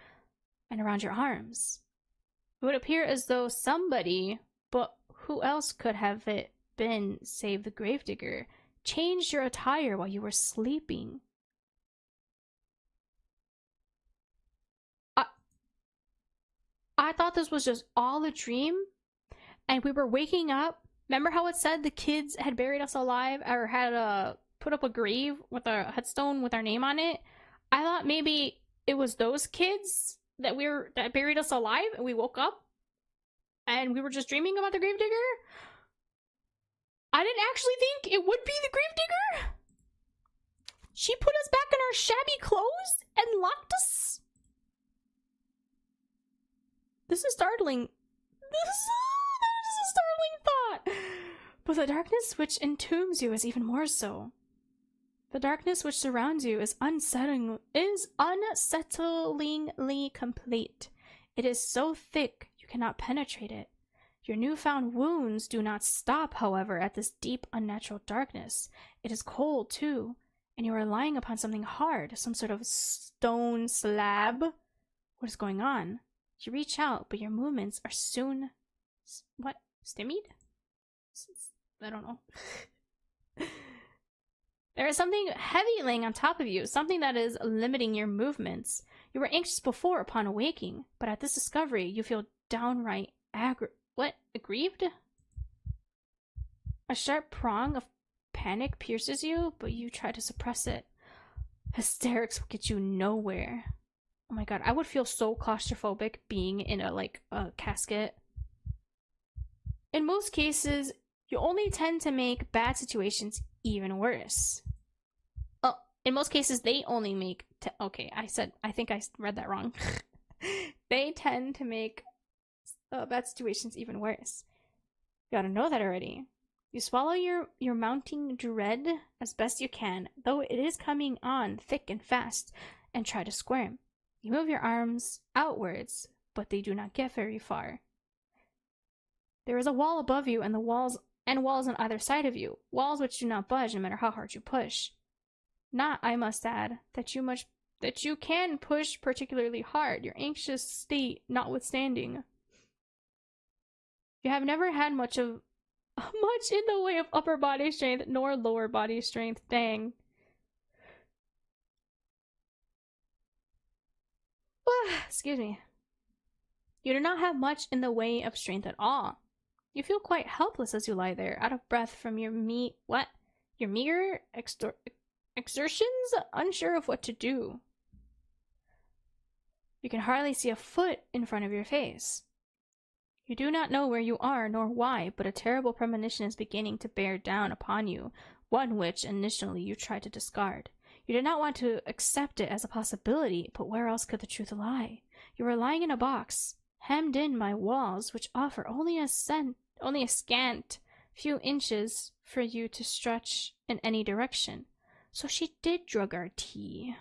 and around your arms. It would appear as though somebody, but who else could have it been save the gravedigger, changed your attire while you were sleeping. I thought this was just all a dream, and we were waking up. Remember how it said the kids had buried us alive, or had put up a grave with a headstone with our name on it? I thought maybe it was those kids that buried us alive, and we woke up and we were just dreaming about the gravedigger. I didn't actually think it would be the gravedigger. She put us back in our shabby clothes and locked us. This is startling. This is a startling thought. But the darkness which entombs you is even more so. The darkness which surrounds you is unsettlingly complete. It is so thick you cannot penetrate it. Your newfound wounds do not stop, however, at this deep, unnatural darkness. It is cold, too, and you are lying upon something hard, some sort of stone slab. What is going on? You reach out, but your movements are soon... What? Stymied? I don't know. There is something heavy laying on top of you, something that is limiting your movements. You were anxious before upon awaking, but at this discovery, you feel downright aggrieved? A sharp prong of panic pierces you, but you try to suppress it. Hysterics will get you nowhere. Oh my god, I would feel so claustrophobic being in a casket. In most cases, you only tend to make bad situations even worse. Oh, in most cases, they only make... okay, I think I read that wrong. They tend to make bad situations even worse. You ought to know that already. You swallow your mounting dread as best you can, though it is coming on thick and fast, and try to squirm. You move your arms outwards, but they do not get very far. There is a wall above you, and walls on either side of you, walls which do not budge no matter how hard you push. Not, I must add, that you can push particularly hard, your anxious state notwithstanding. You have never had much in the way of upper body strength nor lower body strength. Dang. Excuse me. You do not have much in the way of strength at all. You feel quite helpless as you lie there, out of breath from your meager exertions, unsure of what to do. You can hardly see a foot in front of your face. You do not know where you are nor why, but a terrible premonition is beginning to bear down upon you, one which initially you tried to discard. You did not want to accept it as a possibility, but where else could the truth lie? You are lying in a box, hemmed in by walls which offer only a scant few inches for you to stretch in any direction. So she did drug our tea.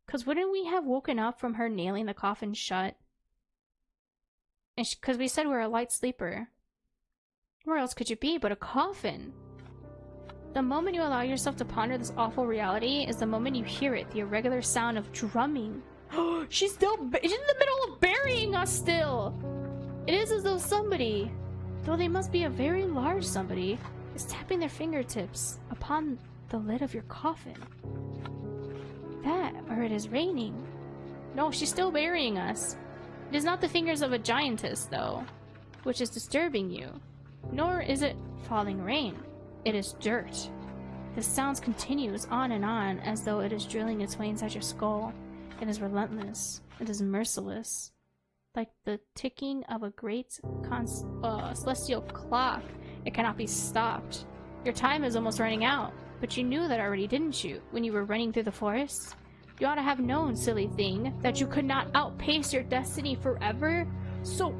'Cause wouldn't we have woken up from her nailing the coffin shut? And 'cause we said we're a light sleeper. Where else could you be but a coffin? The moment you allow yourself to ponder this awful reality is the moment you hear it, the irregular sound of drumming She's in the middle of burying us still. It is as though somebody, though they must be a very large somebody, is tapping their fingertips upon the lid of your coffin. That, or it is raining. No, she's still burying us. It is not the fingers of a giantess, though, which is disturbing you. Nor is it falling rain. It is dirt. The sound continues on and on, as though it is drilling its way inside your skull. It is relentless. It is merciless. Like the ticking of a great celestial clock. It cannot be stopped. Your time is almost running out, but you knew that already, didn't you, when you were running through the forest? You ought to have known, silly thing, that you could not outpace your destiny forever. So,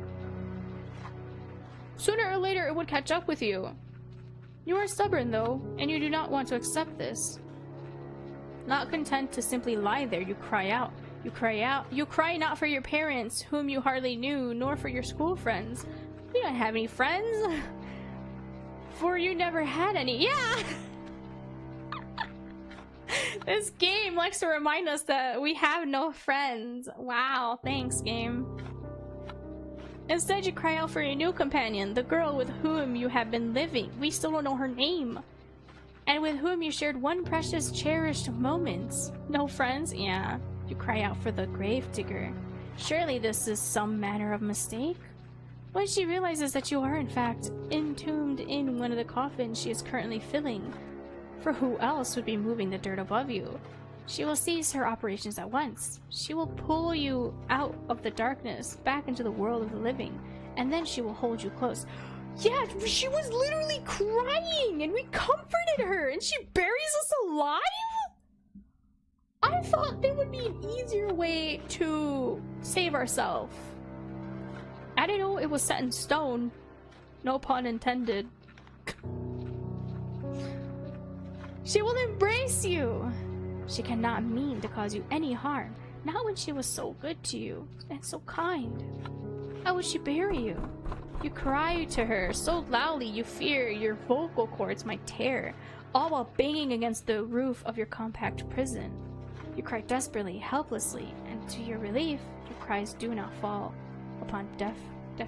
sooner or later it would catch up with you. You are stubborn, though, and you do not want to accept this. Not content to simply lie there, you cry out. You cry out. You cry not for your parents, whom you hardly knew, nor for your school friends. You don't have any friends. For you never had any. Yeah! This game likes to remind us that we have no friends. Wow, thanks, game. Instead, you cry out for your new companion, the girl with whom you have been living. We still don't know her name. And with whom you shared one precious, cherished moment. No friends? Yeah. You cry out for the gravedigger. Surely this is some manner of mistake? When she realizes that you are, in fact, entombed in one of the coffins she is currently filling, for who else would be moving the dirt above you? She will cease her operations at once. She will pull you out of the darkness, back into the world of the living, and then she will hold you close. Yeah, she was literally crying, and we comforted her, and she buries us alive? I thought there would be an easier way to save ourselves. I didn't know it was set in stone. No pun intended. She will embrace you. She cannot mean to cause you any harm. Not when she was so good to you and so kind. How would she bury you? You cry to her so loudly you fear your vocal cords might tear, all while banging against the roof of your compact prison. You cry desperately, helplessly, and to your relief, your cries do not fall upon deaf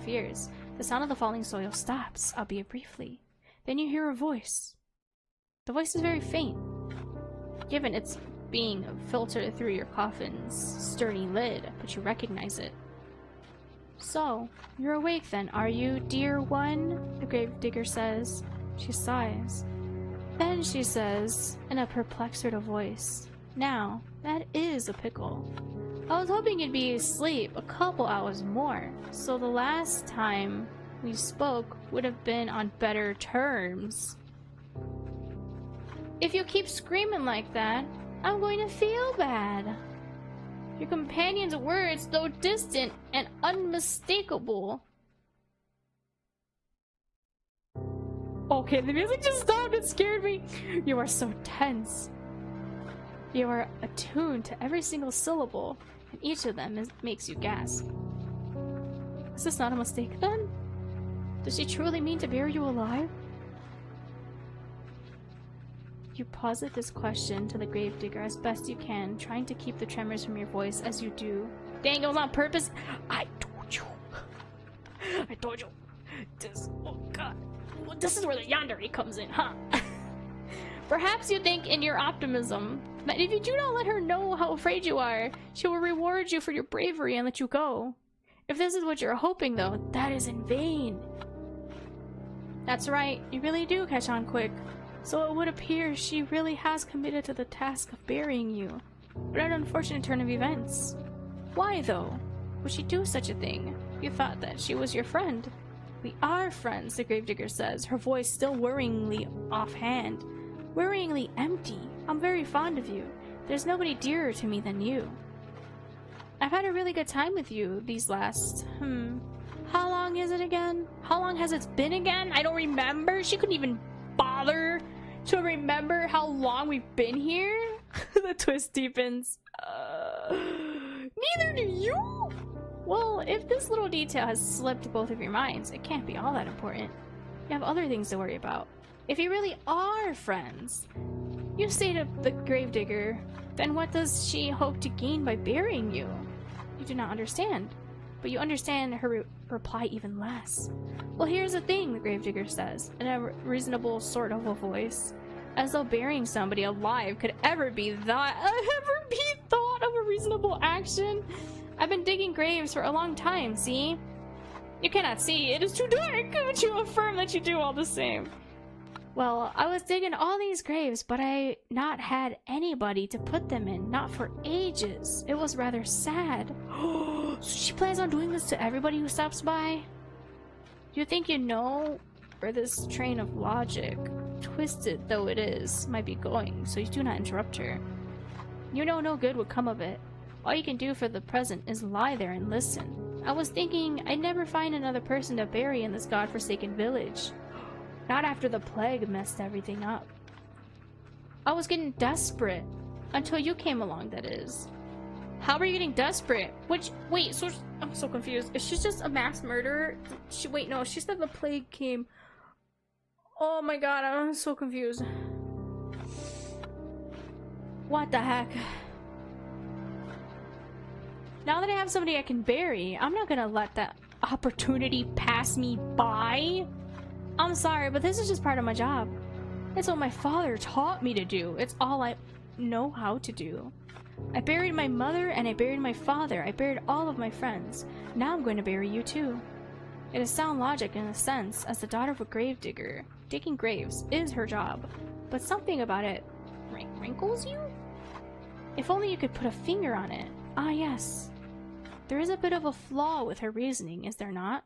ears. The sound of the falling soil stops, albeit briefly. Then you hear a voice. The voice is very faint, given it's being filtered through your coffin's sturdy lid, but you recognize it. So, you're awake then, are you, dear one? The gravedigger says. She sighs. Then she says, in a perplexed sort of voice, now, that is a pickle. I was hoping you'd be asleep a couple hours more, so the last time we spoke would have been on better terms. If you keep screaming like that, I'm going to feel bad. Your companion's words, though distant and unmistakable. Okay, the music just stopped. It scared me. You are so tense. You are attuned to every single syllable, and each of them makes you gasp. Is this not a mistake, then? Does she truly mean to bury you alive? You posit this question to the gravedigger as best you can, trying to keep the tremors from your voice as you do. Dang, it was on purpose! I told you! I told you! This, oh god. This is where the Yandere comes in, huh? Perhaps you think in your optimism that if you do not let her know how afraid you are, she will reward you for your bravery and let you go. If this is what you're hoping, though, that is in vain. That's right, you really do catch on quick. So it would appear she really has committed to the task of burying you. But an unfortunate turn of events. Why, though, would she do such a thing? You thought that she was your friend. We are friends, the gravedigger says, her voice still worryingly offhand. Worryingly empty. I'm very fond of you. There's nobody dearer to me than you. I've had a really good time with you these last... How long is it again? How long has it been again? I don't remember. She couldn't even bother to remember how long we've been here. The twist deepens. Neither do you? Well, if this little detail has slipped both of your minds, it can't be all that important. You have other things to worry about. If you really are friends, You say to the gravedigger, then what does she hope to gain by burying you? You do not understand. But you understand her reply even less. Well, here's the thing, the gravedigger says, in a reasonable sort of a voice. As though burying somebody alive could ever be thought of a reasonable action. I've been digging graves for a long time, see? You cannot see, it is too dark, but you affirm that you do all the same. Well, I was digging all these graves, but I not had anybody to put them in, not for ages. It was rather sad. So she plans on doing this to everybody who stops by? You think you know where this train of logic, twisted though it is, might be going, so you do not interrupt her. You know no good would come of it. All you can do for the present is lie there and listen. I was thinking I'd never find another person to bury in this godforsaken village. Not after the plague messed everything up. I was getting desperate. Until you came along, that is. How are you getting desperate? Wait, so I'm so confused. Is she just a mass murderer? Wait, no, she said the plague came. Oh my god, I'm so confused. What the heck? Now that I have somebody I can bury, I'm not gonna let that opportunity pass me by. I'm sorry, but this is just part of my job. It's what my father taught me to do. It's all I know how to do. I buried my mother and I buried my father. I buried all of my friends. Now I'm going to bury you too. It is sound logic in a sense, as the daughter of a gravedigger. Digging graves is her job, but something about it wrinkles you? If only you could put a finger on it. Ah yes. There is a bit of a flaw with her reasoning, is there not?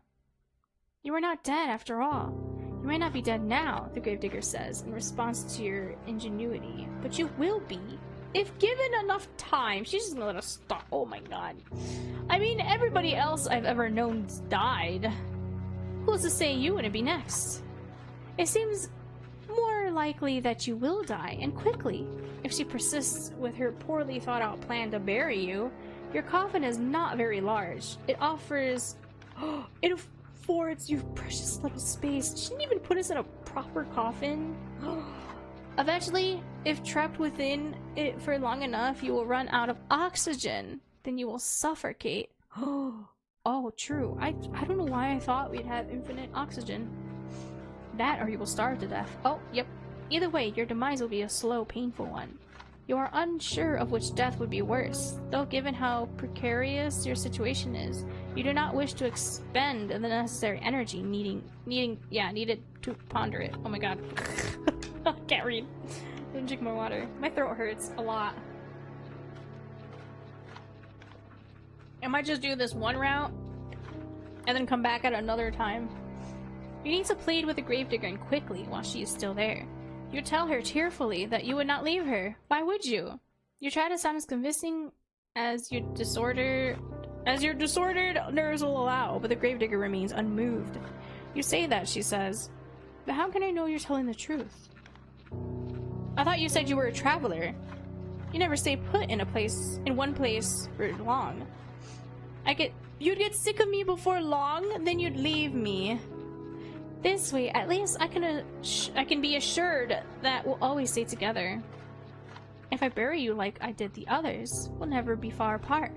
You are not dead after all. You might not be dead now, the gravedigger says, in response to your ingenuity, but you will be, if given enough time. She's just gonna let us stop. Oh my god. I mean, everybody else I've ever known's died. Who's to say you wouldn't be next? It seems more likely that you will die, and quickly. If she persists with her poorly thought out plan to bury you, your coffin is not very large. It offers... it affords you precious little space. She didn't even put us in a proper coffin. Eventually, if trapped within it for long enough, you will run out of oxygen. Then you will suffocate. Oh, true. I don't know why I thought we'd have infinite oxygen. That or you will starve to death. Oh, yep. Either way, your demise will be a slow, painful one. You are unsure of which death would be worse, though given how precarious your situation is, you do not wish to expend the necessary energy needed to ponder it. Oh my god. I can't read. Let me drink more water. My throat hurts a lot. I might just do this one route and then come back at another time. You need to plead with the gravedigger and quickly while she is still there. You tell her tearfully that you would not leave her. Why would you? You try to sound as convincing as your disordered nerves will allow, but the gravedigger remains unmoved. You say that, she says. But how can I know you're telling the truth? I thought you said you were a traveler. You never stay put in one place for long. You'd get sick of me before long, then you'd leave me. This way, at least I can be assured that we'll always stay together. If I bury you like I did the others, we'll never be far apart.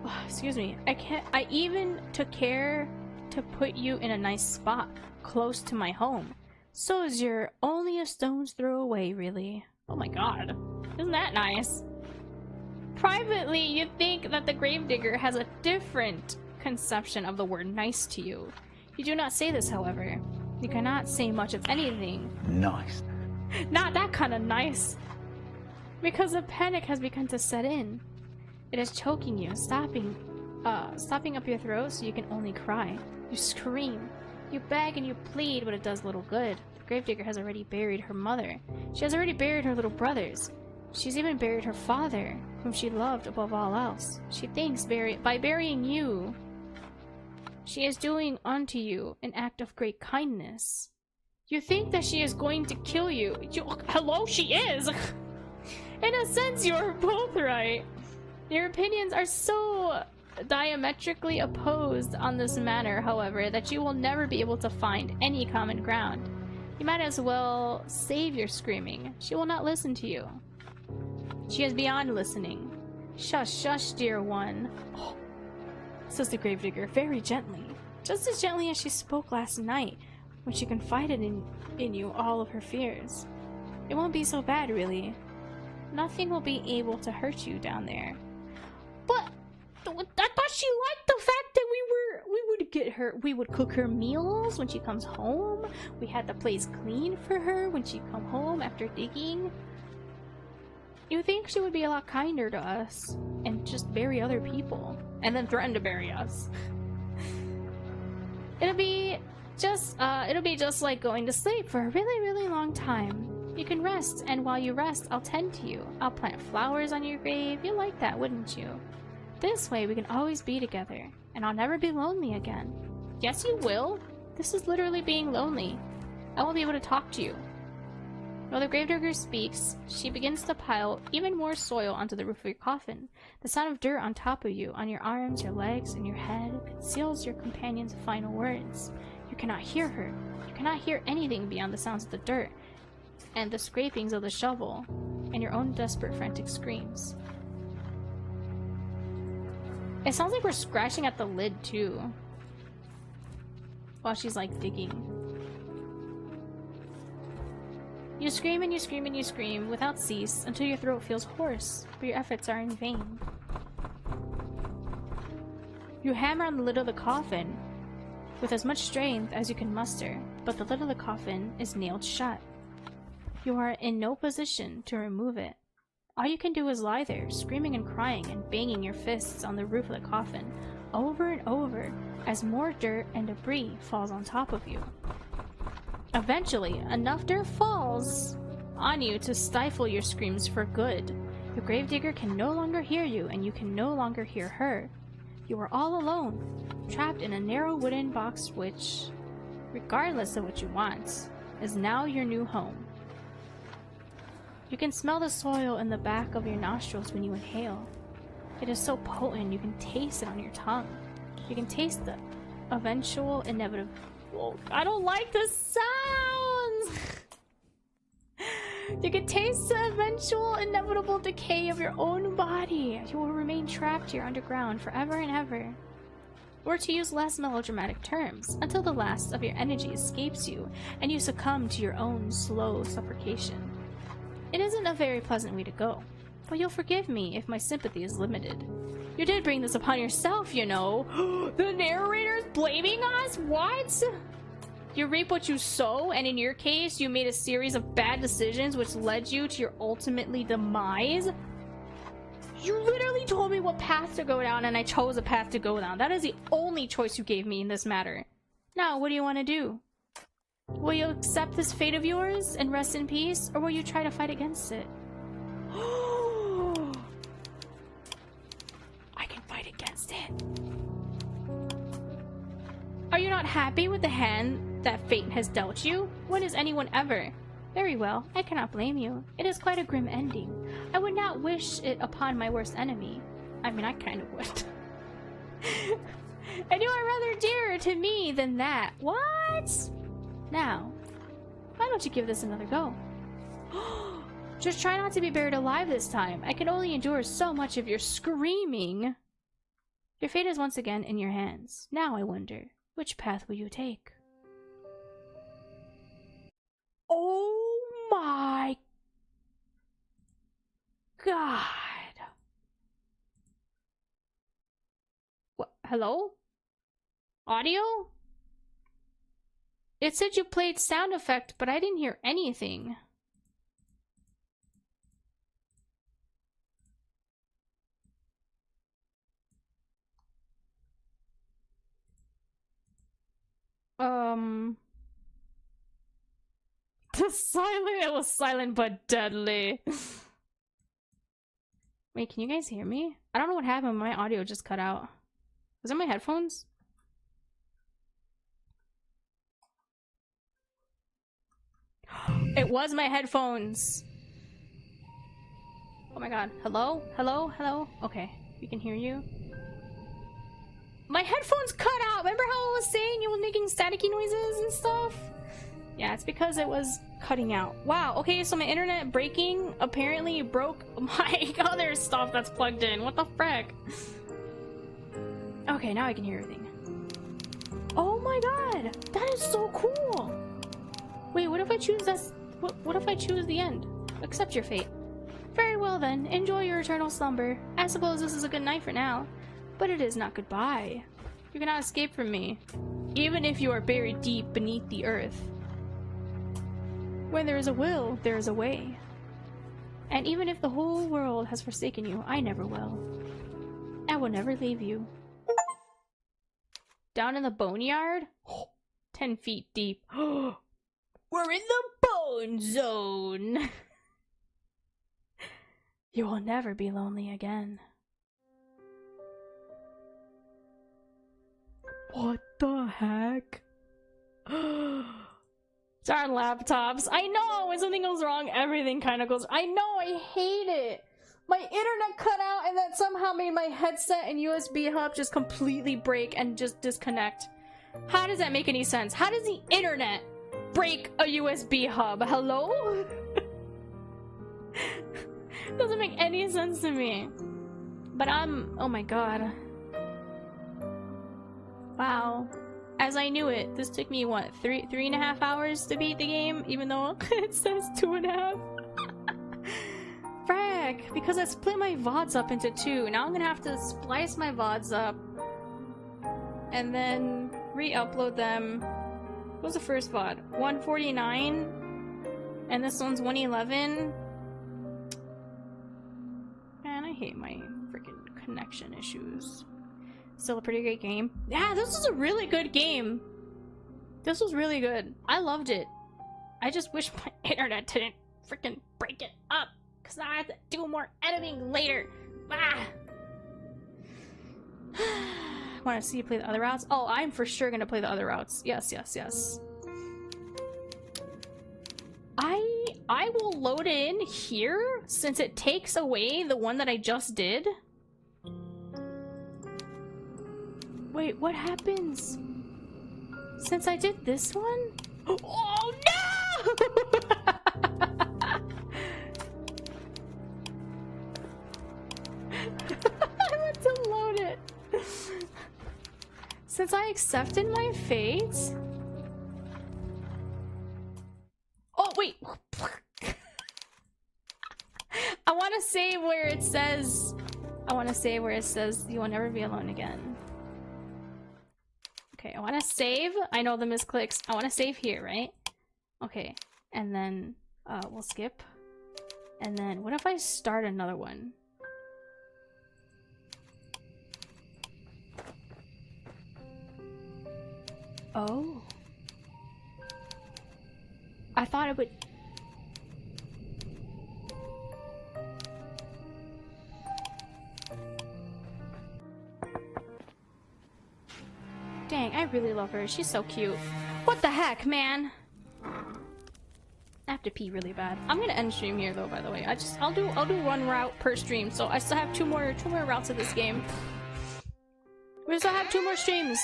Oh, excuse me. I even took care to put you in a nice spot, close to my home. So is you're only a stone's throw away, really. Oh my god. Isn't that nice? Privately, you'd think that the gravedigger has a different conception of the word nice to you. You do not say this, however. You cannot say much of anything. Nice. Not that kind of nice. Because a panic has begun to set in. It is choking you, stopping up your throat so you can only cry. You scream. You beg and you plead, but it does little good. The gravedigger has already buried her mother. She has already buried her little brothers. She's even buried her father, whom she loved above all else. She thinks by burying you, she is doing unto you an act of great kindness. You think that she is going to kill you. Hello, she is! In a sense, you're both right. Your opinions are so diametrically opposed on this matter, however, that you will never be able to find any common ground. You might as well save your screaming. She will not listen to you. She is beyond listening. Shush, shush, dear one. Oh, says the gravedigger very gently. Just as gently as she spoke last night when she confided in you all of her fears. It won't be so bad, really. Nothing will be able to hurt you down there. But I thought she liked the fact that we would cook her meals when she comes home. We had the place clean for her when she come home after digging. You think she would be a lot kinder to us and just bury other people and then threaten to bury us. It'll be just like going to sleep for a really, really long time. You can rest, and while you rest, I'll tend to you. I'll plant flowers on your grave. You'll like that, wouldn't you? This way we can always be together, and I'll never be lonely again. Yes, you will. This is literally being lonely. I won't be able to talk to you. While the gravedigger speaks, she begins to pile even more soil onto the roof of your coffin. The sound of dirt on top of you, on your arms, your legs, and your head, conceals your companion's final words. You cannot hear her. You cannot hear anything beyond the sounds of the dirt, and the scrapings of the shovel, and your own desperate, frantic screams. It sounds like we're scratching at the lid, too. While she's, like, digging. You scream and you scream and you scream without cease until your throat feels hoarse, but your efforts are in vain. You hammer on the lid of the coffin with as much strength as you can muster, but the lid of the coffin is nailed shut. You are in no position to remove it. All you can do is lie there, screaming and crying and banging your fists on the roof of the coffin, over and over, as more dirt and debris falls on top of you. Eventually, enough dirt falls on you to stifle your screams for good. The gravedigger can no longer hear you, and you can no longer hear her. You are all alone, trapped in a narrow wooden box which, regardless of what you want, is now your new home. You can smell the soil in the back of your nostrils when you inhale. It is so potent you can taste it on your tongue. You can taste the eventual inevitable... Whoa, I don't like the sounds! You can taste the eventual inevitable decay of your own body. You will remain trapped here underground forever and ever. Or to use less melodramatic terms, until the last of your energy escapes you and you succumb to your own slow suffocation. It isn't a very pleasant way to go, but you'll forgive me if my sympathy is limited. You did bring this upon yourself, you know. The narrator's blaming us? What? You reap what you sow, and in your case, you made a series of bad decisions which led you to your ultimately demise? You literally told me what path to go down, and I chose a path to go down. That is the only choice you gave me in this matter. Now, what do you want to do? Will you accept this fate of yours and rest in peace, or will you try to fight against it? I can fight against it. Are you not happy with the hand that fate has dealt you? When is anyone ever? Very well, I cannot blame you. It is quite a grim ending. I would not wish it upon my worst enemy. I mean, I kind of would. And you are rather dearer to me than that. What? Now, why don't you give this another go? Just try not to be buried alive this time. I can only endure so much of your screaming. Your fate is once again in your hands. Now I wonder, which path will you take? Oh my God. What? Hello? Audio? It said you played sound effect, but I didn't hear anything. It was silent but deadly. Wait, can you guys hear me? I don't know what happened, my audio just cut out. Was it my headphones? It was my headphones. Oh my God. Hello? Hello? Hello? Okay, we can hear you. My headphones cut out. Remember how I was saying it was making staticky noises and stuff? Yeah, it's because it was cutting out. Wow, okay, so my internet breaking apparently broke my other stuff that's plugged in. What the frick? Okay, now I can hear everything. Oh my god! That is so cool! Wait, what if I choose this? What if I choose the end? Accept your fate. Very well then, enjoy your eternal slumber. I suppose this is a good night for now. But it is not goodbye. You cannot escape from me, even if you are buried deep beneath the earth. When there is a will, there is a way. And even if the whole world has forsaken you, I never will. I will never leave you. Down in the boneyard? 10 feet deep. We're in the bone zone! You will never be lonely again. What the heck? It's our laptops. I know! When something goes wrong, everything kind of goes... I know! I hate it! My internet cut out and that somehow made my headset and USB hub just completely break and just disconnect. How does that make any sense? How does the internet break a USB hub? Hello? Doesn't make any sense to me. But oh my god. Wow. As I knew it, this took me what, three and a half hours to beat the game, even though it says 2.5. Frack, because I split my VODs up into 2. Now I'm gonna have to splice my VODs up and then re-upload them. What was the first VOD? 149 and this one's 111. Man, I hate my freaking connection issues. Still a pretty great game. Yeah, this was a really good game. This was really good. I loved it. I just wish my internet didn't freaking break it up, because I have to do more editing later. Ah! Want to see you play the other routes? Oh, I'm for sure gonna play the other routes. Yes, yes, yes. I will load it in here since it takes away the one that I just did. Wait, what happens since I did this one? Oh no! I went to load it. Since I accepted my fate. Oh wait. I want to save where it says. You will never be alone again. Okay, I want to save. I know the misclicks. I want to save here, right? Okay, and then we'll skip. And then what if I start another one? Oh. I thought it would... Dang, I really love her. She's so cute. What the heck, man? I have to pee really bad. I'm gonna end stream here though, by the way. I'll do one route per stream, so I still have two more routes of this game. We still have 2 more streams.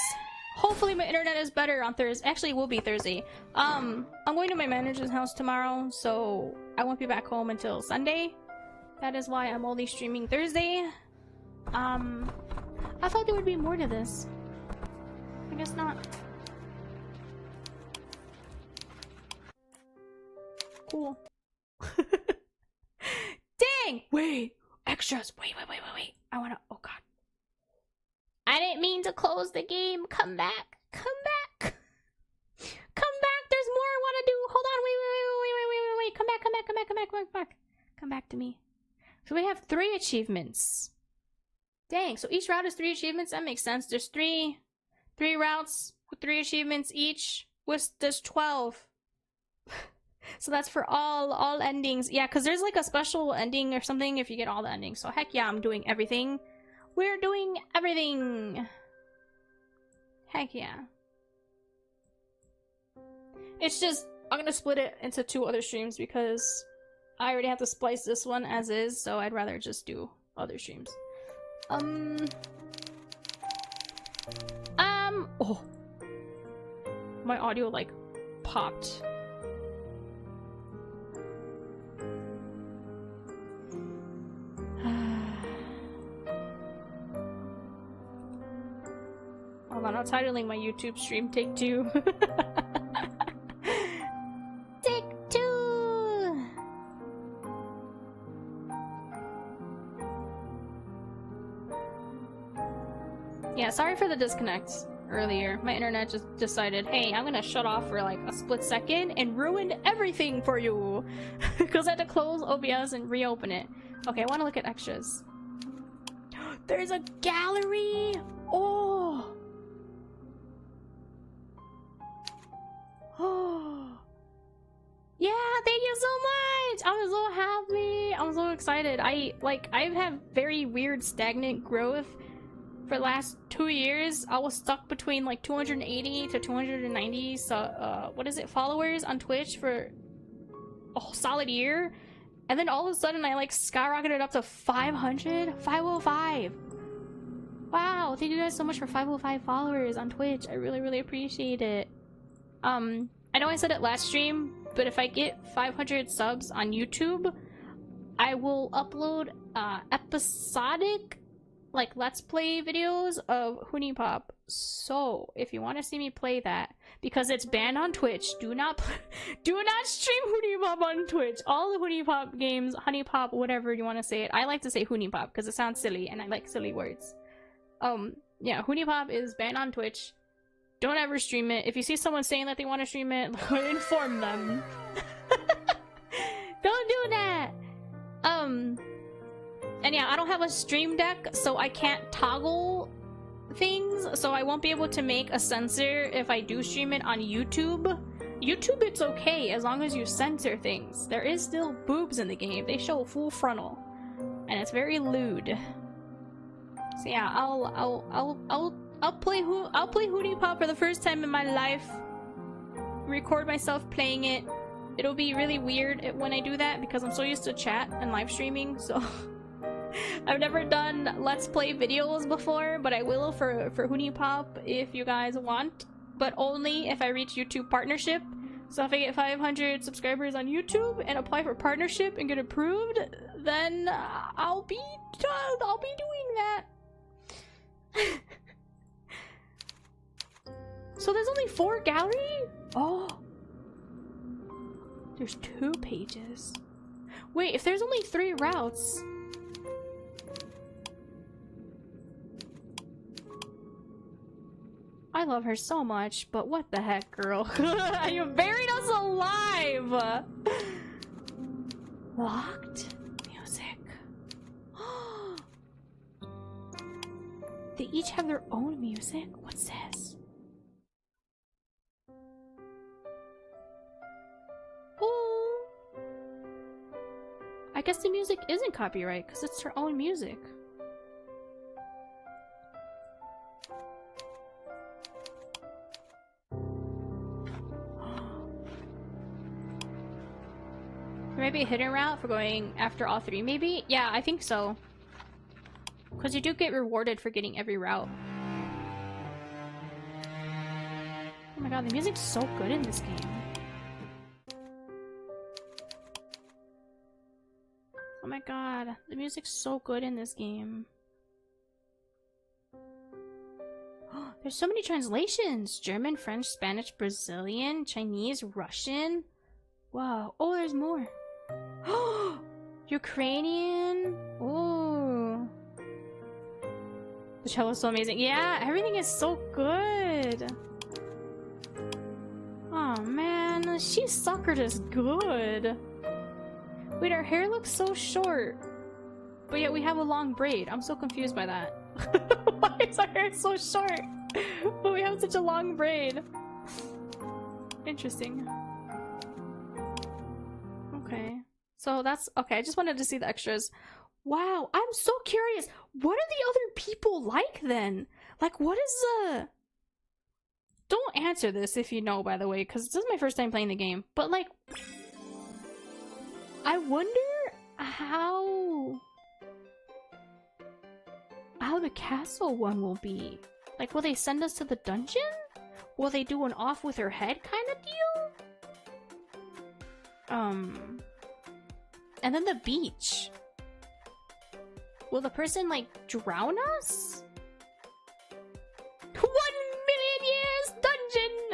Hopefully my internet is better on Thursday. Actually, it will be Thursday. I'm going to my manager's house tomorrow, so I won't be back home until Sunday. That is why I'm only streaming Thursday. I thought there would be more to this. I guess not. Cool. Dang! Wait! Extras! Wait. I wanna... Oh god. I didn't mean to close the game. Come back. Come back. Come back. There's more I want to do. Hold on. Wait. Come back. Come back to me. So we have 3 achievements. Dang. So each route is 3 achievements. That makes sense. There's 3 routes with 3 achievements each. There's 12. So that's for all endings. Yeah, because there's like a special ending or something if you get all the endings. So heck yeah, I'm doing everything. We're doing everything. Heck yeah. It's just, I'm gonna split it into 2 other streams because I already have to splice this one as is, so I'd rather just do other streams. Oh. My audio like popped. titling my YouTube stream Take Two. Take Two! Yeah, sorry for the disconnect earlier. My internet just decided, hey, I'm gonna shut off for like a split second and ruin everything for you. Because I had to close OBS and reopen it. Okay, I want to look at extras. There's a gallery! Oh! Oh! Yeah, thank you so much! I'm so happy! I'm so excited. I've had very weird stagnant growth for the last 2 years. I was stuck between like 280 to 290 followers on Twitch for a whole solid year. And then all of a sudden I like skyrocketed up to 500? 505! Wow, thank you guys so much for 505 followers on Twitch. I really, really appreciate it. I know I said it last stream, but if I get 500 subs on YouTube, I will upload episodic like let's play videos of Huni Pop. So if you want to see me play that, because it's banned on Twitch, do not stream Huni Pop on Twitch. All the Huni Pop games, Honey Pop, whatever you want to say it. I like to say Huni Pop because it sounds silly and I like silly words. Yeah, Huni Pop is banned on Twitch. Don't ever stream it. If you see someone saying that they want to stream it, inform them. Don't do that. And yeah, I don't have a stream deck, so I can't toggle things, so I won't be able to make a censor if I do stream it on YouTube. YouTube, it's okay as long as you censor things. There is still boobs in the game. They show full frontal, and it's very lewd. So yeah, I'll play Huni Pop for the first time in my life. Record myself playing it. It'll be really weird when I do that because I'm so used to chat and live streaming, so I've never done Let's Play videos before, but I will for Huni Pop if you guys want, but only if I reach YouTube partnership. So if I get 500 subscribers on YouTube and apply for partnership and get approved, then I'll be doing that. So there's only 4 gallery? Oh. There's 2 pages. Wait, if there's only 3 routes. I love her so much, but what the heck, girl? You buried us alive! Locked music. They each have their own music? What's this? Oh! I guess the music isn't copyright because it's her own music. There might be a hidden route for going after all 3, maybe? Yeah, I think so. Because you do get rewarded for getting every route. Oh my god, the music's so good in this game. Oh my god, the music's so good in this game. There's so many translations! German, French, Spanish, Brazilian, Chinese, Russian. Wow. Oh, there's more. Ukrainian. Ooh. The cello's so amazing. Yeah, everything is so good. Oh man, she suckered us good. Wait, our hair looks so short, but yet we have a long braid. I'm so confused by that. Why is our hair so short, but we have such a long braid? Interesting. Okay. So that's okay. I just wanted to see the extras. Wow, I'm so curious. What are the other people like then? Like, what is the... Don't answer this if you know, by the way, because this is my first time playing the game. But, like, I wonder how the castle one will be. Like, will they send us to the dungeon? Will they do an off with her head kind of deal? And then the beach. Will the person, like, drown us? 1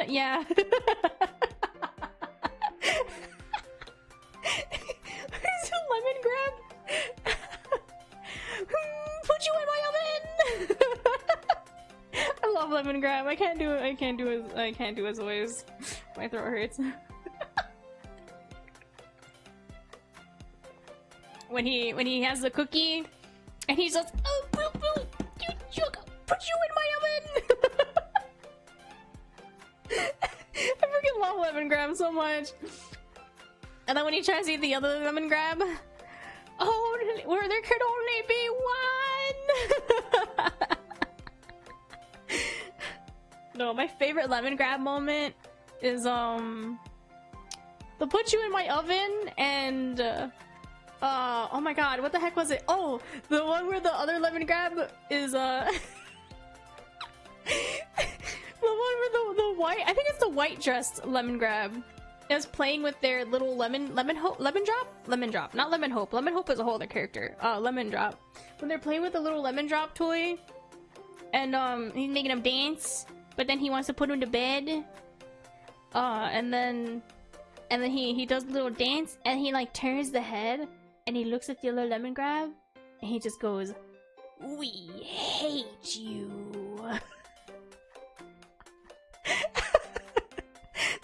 Yeah. Where's the lemon grab? Put you in my oven. I love lemon grab. I can't do it. I can't do his voice. My throat hurts. when he has the cookie and he's just, oh, boo, boo, put you in my oven. I freaking love lemon grab so much. And then when he tries to eat the other lemon grab, oh, where there could only be one. No, my favorite lemon grab moment is the put you in my oven and oh my god, what the heck was it? Oh, the one where the other lemon grab is the one where the white, I think it's the white dressed lemon grab is playing with their little lemon drop, not lemon hope. Lemon hope is a whole other character. Lemon drop. When they're playing with the little lemon drop toy, and he's making him dance, but then he wants to put him to bed. And then he does a little dance, and he like turns the head, and he looks at the other lemon grab, and he just goes, "We hate you."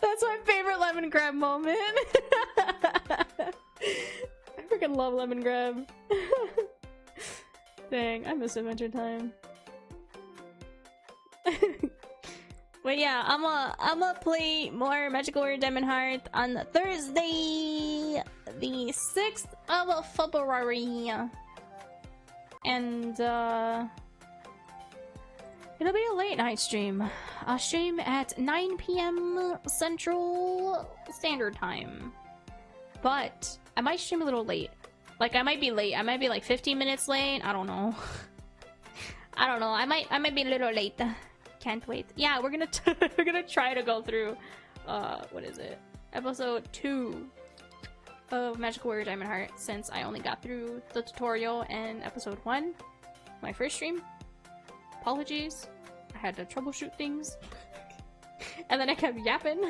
That's my favorite lemon grab moment. I freaking love lemon grab. Dang, I miss Adventure Time. But yeah, I'ma play more Magical Warrior Diamond Heart on Thursday, the 6th of February. And it'll be a late night stream. I'll stream at 9 p.m. Central Standard Time. But I might stream a little late. Like, I might be late. I might be like 15 minutes late. I don't know. I don't know. I might be a little late. Can't wait. Yeah, we're gonna try to go through what is it? Episode 2 of Magical Warrior Diamond Heart, since I only got through the tutorial and episode 1. My first stream. Apologies. I had to troubleshoot things. And then I kept yapping.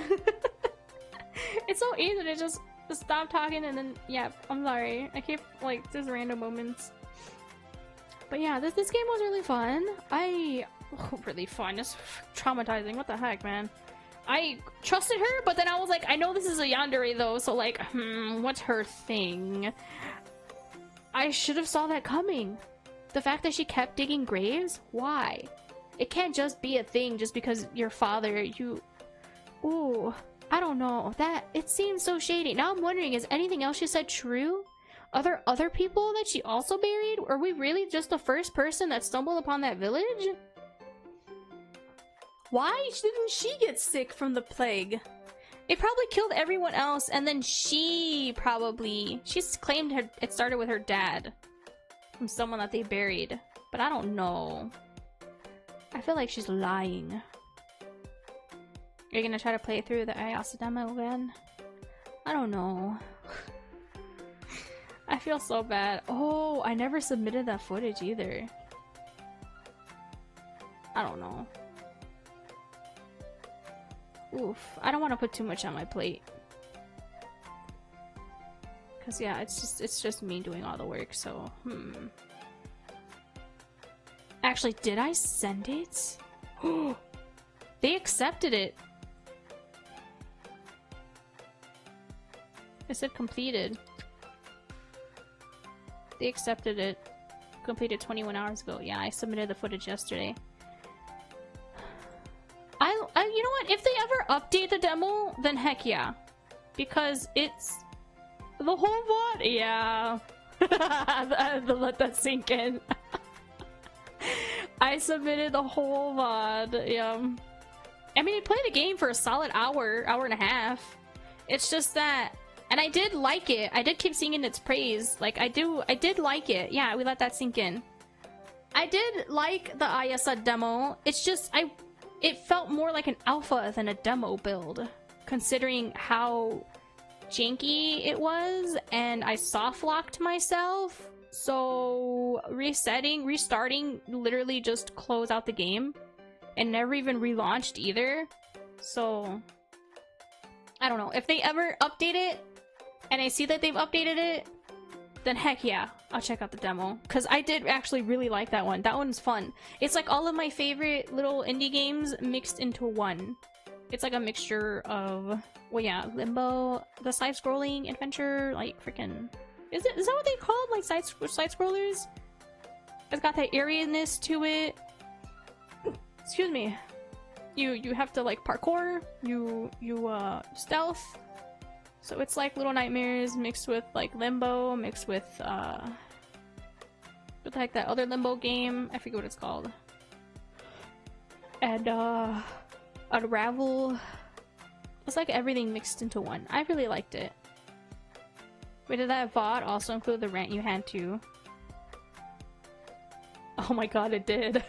It's so easy to just stop talking and then yap. I'm sorry. I keep like just random moments. But yeah, this game was really fun. Really fun. It's traumatizing. What the heck, man? I trusted her, but then I was like, I know this is a Yandere though, so like, what's her thing? I should have saw that coming. The fact that she kept digging graves? Why? It can't just be a thing just because your father, Ooh, I don't know. It seems so shady. Now I'm wondering, is anything else she said true? Are there other people that she also buried? Are we really just the first person that stumbled upon that village? Why didn't she get sick from the plague? It probably killed everyone else, and then she's claimed it started with her dad. From someone that they buried. But I don't know. I feel like she's lying. You're gonna try to play through the Ayasa demo again? I don't know. I feel so bad. Oh, I never submitted that footage either. I don't know. Oof. I don't want to put too much on my plate. Cause yeah, it's just me doing all the work, so Actually, did I send it? They accepted it. It said completed. They accepted it. Completed 21 hours ago. Yeah, I submitted the footage yesterday. You know what? If they ever update the demo, then heck yeah. Because it's the whole VOD. Yeah. Let that sink in. I submitted the whole VOD. Yeah. I mean, I played the game for a solid hour and a half. It's just that, and I did like it. I did keep singing its praise. Like, I did like it. Yeah, we let that sink in. I did like the Ayasa demo. It's just, it felt more like an alpha than a demo build, considering how janky it was, and I soft locked myself. So restarting literally just closed out the game and never even relaunched either. So I don't know. If they ever update it and I see that they've updated it, then heck yeah, I'll check out the demo. Because I did actually really like that one. That one's fun. It's like all of my favorite little indie games mixed into one. It's like a mixture of, well yeah, Limbo, the side-scrolling adventure, like freaking... Is that what they call them? Like side-scrollers? It's got that airiness to it. Excuse me. You have to like parkour, you stealth. So it's like Little Nightmares mixed with like Limbo, mixed with what the heck, that other Limbo game? I forget what it's called. And Unravel. It's like everything mixed into one. I really liked it. Wait, did that VOD also include the rant you had too? Oh my god, it did.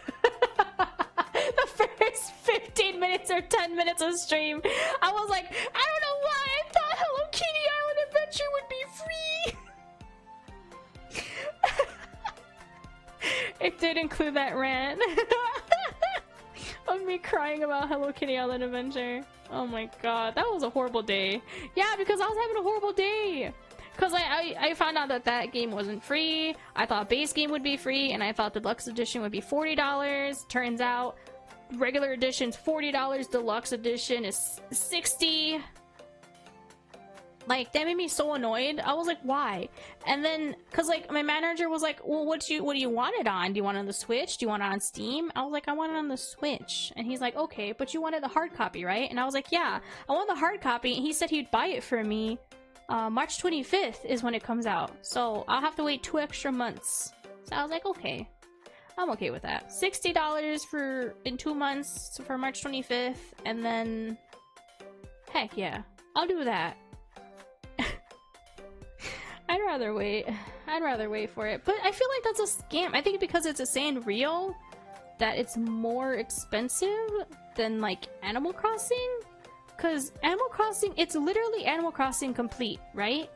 The first 15 minutes or 10 minutes of stream, I was like, I don't know why I thought Hello Kitty Island Adventure would be free. It did include that rant. Of me crying about Hello Kitty Island Adventure. Oh my god, that was a horrible day. Yeah, because I was having a horrible day. Because I found out that that game wasn't free. I thought base game would be free, and I thought deluxe edition would be $40. Turns out regular edition's $40, deluxe edition is $60. Like, that made me so annoyed. I was like, why? And then, cause like my manager was like, well, what do you want it on? Do you want it on the Switch? Do you want it on Steam? I was like, I want it on the Switch. And he's like, okay, but you wanted the hard copy, right? And I was like, yeah, I want the hard copy. And he said he'd buy it for me. March 25th is when it comes out. So I'll have to wait 2 extra months. So I was like, okay. I'm okay with that. $60 for in 2 months for March 25th. And then, heck yeah, I'll do that. I'd rather wait. I'd rather wait for it. But I feel like that's a scam. I think because it's a Sanrio that it's more expensive than like Animal Crossing. Because Animal Crossing, it's literally Animal Crossing complete, right?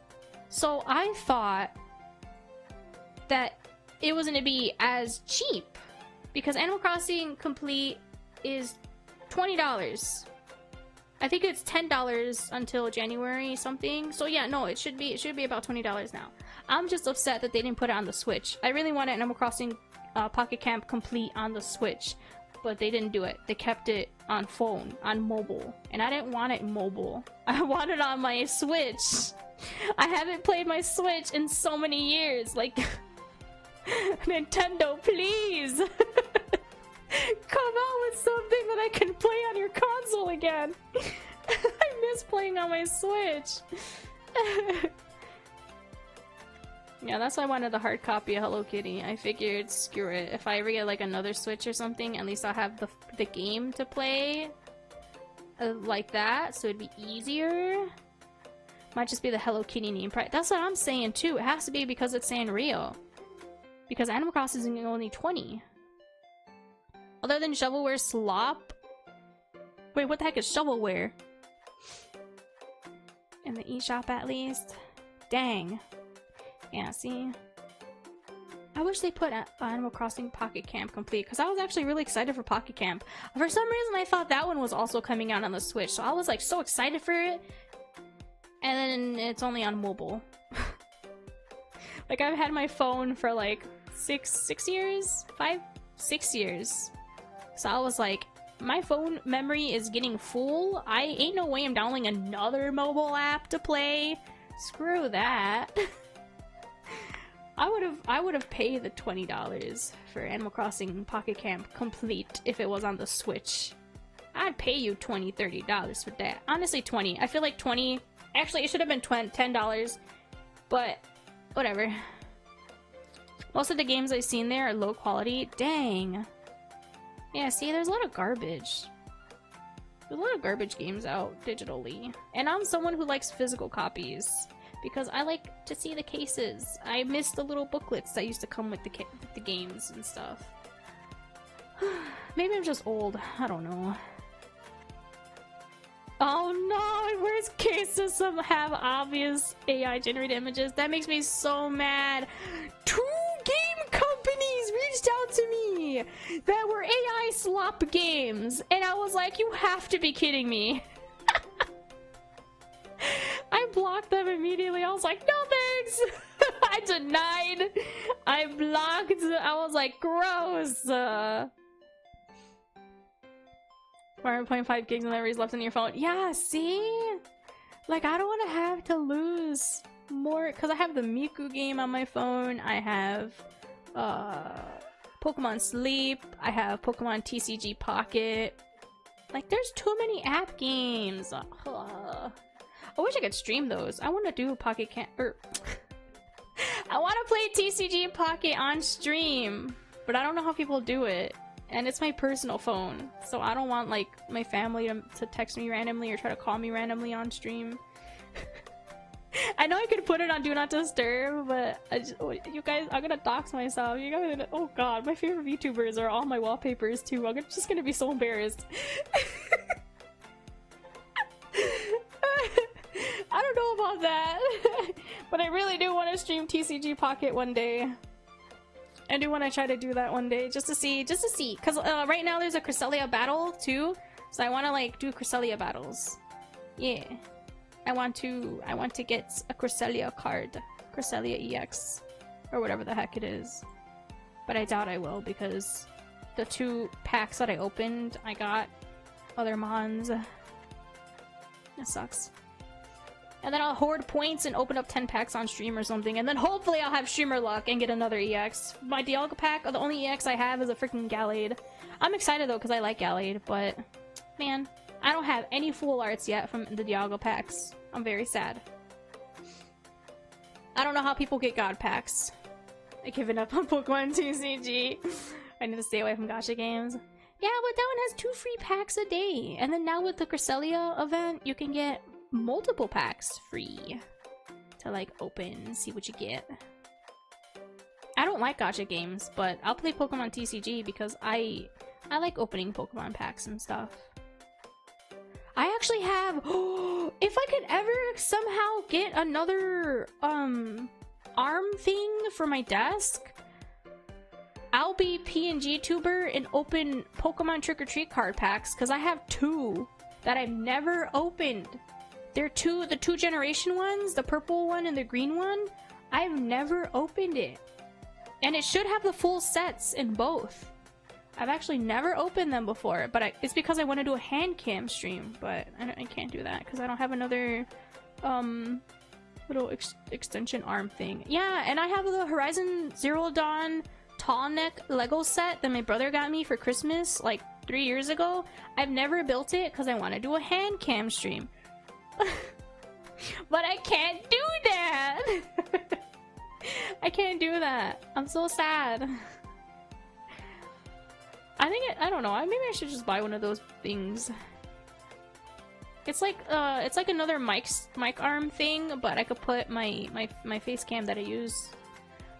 So I thought that it wasn't to be as cheap. Because Animal Crossing complete is $20. I think it's $10 until January something. So yeah, no, it should be about $20 now. I'm just upset that they didn't put it on the Switch. I really wanted Animal Crossing Pocket Camp complete on the Switch, but they didn't do it. They kept it on phone, on mobile, and I didn't want it mobile. I want it on my Switch. I haven't played my Switch in so many years. Like, Nintendo, please. Come out with something that I can play on your console again. I miss playing on my Switch. Yeah, that's why I wanted the hard copy of Hello Kitty. I figured, screw it. If I ever get like another Switch or something, at least I'll have the game to play like that, so it'd be easier. Might just be the Hello Kitty name price. That's what I'm saying too. It has to be because it's Sanrio. Because Animal Crossing is only $20. Other than shovelware slop? Wait, what the heck is shovelware? In the eShop at least? Dang. Yeah, see? I wish they put Animal Crossing Pocket Camp complete, because I was actually really excited for Pocket Camp. For some reason I thought that one was also coming out on the Switch, so I was like so excited for it. And then it's only on mobile. Like, I've had my phone for like 6 years? 6 years. So I was like, my phone memory is getting full. I ain't no way I'm downloading another mobile app to play. Screw that. I would have paid the $20 for Animal Crossing Pocket Camp complete if it was on the Switch. I'd pay you $20, $30 for that. Honestly, 20. I feel like 20. Actually, it should have been $10, but whatever. Most of the games I've seen there are low quality. Dang. Yeah, see, there's a lot of garbage. There's a lot of garbage games out digitally. And I'm someone who likes physical copies, because I like to see the cases. I miss the little booklets that used to come with the games and stuff. Maybe I'm just old. I don't know. Oh no, worst cases some have obvious AI generated images. That makes me so mad. 2 game companies reached out to me me that were AI slop games, and I was like, you have to be kidding me. I blocked them immediately. I was like, no thanks. I denied. I blocked. I was like, gross. 4.5 gigs of memories left in your phone. Yeah, see? Like, I don't want to have to lose more, because I have the Miku game on my phone. I have Pokemon Sleep. I have Pokemon TCG Pocket. Like, there's too many app games. I wish I could stream those. I want to do Pocket I want to play TCG Pocket on stream, but I don't know how people do it. And it's my personal phone, so I don't want, like, my family to text me randomly or try to call me randomly on stream. I know I could put it on Do Not Disturb, but you guys, I'm gonna dox myself. You guys, oh god, my favorite VTubers are all my wallpapers too. I'm just gonna be so embarrassed. I don't know about that, but I really do want to stream TCG Pocket one day. I do want to try to do that one day, just to see, because right now there's a Cresselia battle too, so I want to like do Cresselia battles. Yeah, I want to get a Cresselia card, Cresselia EX, or whatever the heck it is. But I doubt I will, because the 2 packs that I opened, I got other mons. That sucks. And then I'll hoard points and open up 10 packs on stream or something, and then hopefully I'll have streamer luck and get another EX. My Dialga pack, the only EX I have is a freaking Gallade. I'm excited though because I like Gallade, but man, I don't have any full arts yet from the Dialga packs. I'm very sad. I don't know how people get God packs. I given up on Pokemon TCG. I need to stay away from gacha games. Yeah, but that one has 2 free packs a day, and then now with the Cresselia event, you can get multiple packs free to like open and see what you get. I don't like gacha games, but I'll play Pokemon TCG because I like opening Pokemon packs and stuff. I actually have if I could ever somehow get another arm thing for my desk, I'll be PNG tuber and open Pokemon Trick or Treat card packs, because I have 2 that I've never opened. They're the 2 generation ones, the purple one and the green one. I've never opened it. And it should have the full sets in both. I've actually never opened them before, but it's because I want to do a hand cam stream, but I can't do that because I don't have another little extension arm thing. Yeah, and I have the Horizon Zero Dawn tall neck Lego set that my brother got me for Christmas like 3 years ago. I've never built it because I want to do a hand cam stream. But I can't do that. I can't do that. I'm so sad. I don't know. Maybe I should just buy one of those things. It's like another mic arm thing, but I could put my face cam that I use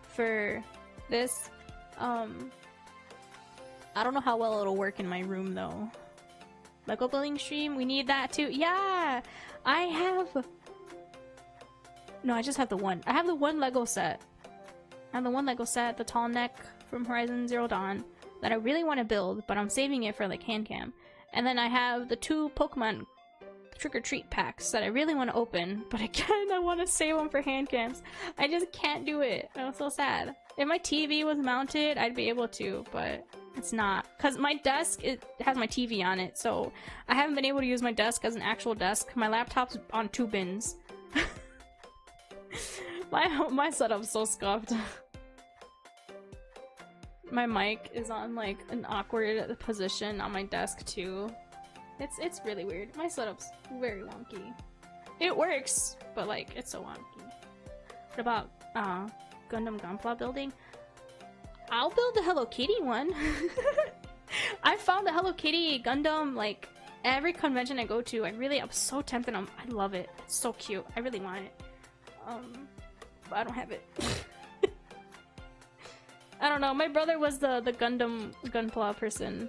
for this. I don't know how well it'll work in my room though. Lego building stream, we need that too. Yeah, I have. No, I just have the one. I have the one Lego set. I have the one Lego set, the tall neck from Horizon Zero Dawn, that I really want to build, but I'm saving it for like hand cam. And then I have the 2 Pokemon Trick or Treat packs that I really want to open, but again, I want to save them for hand cams. I just can't do it. I'm so sad. If my TV was mounted, I'd be able to, but it's not. Because my desk, it has my TV on it, so I haven't been able to use my desk as an actual desk. My laptop's on 2 bins. My setup's so scuffed. My mic is on like an awkward position on my desk too. It's really weird. My setup's very wonky. It works, but like it's so wonky. What about Gundam Gunpla building? I'll build the Hello Kitty one. I found the Hello Kitty Gundam like every convention I go to. I'm so tempted. I love it. It's so cute. I really want it. But I don't have it. I don't know. My brother was the Gundam Gunpla person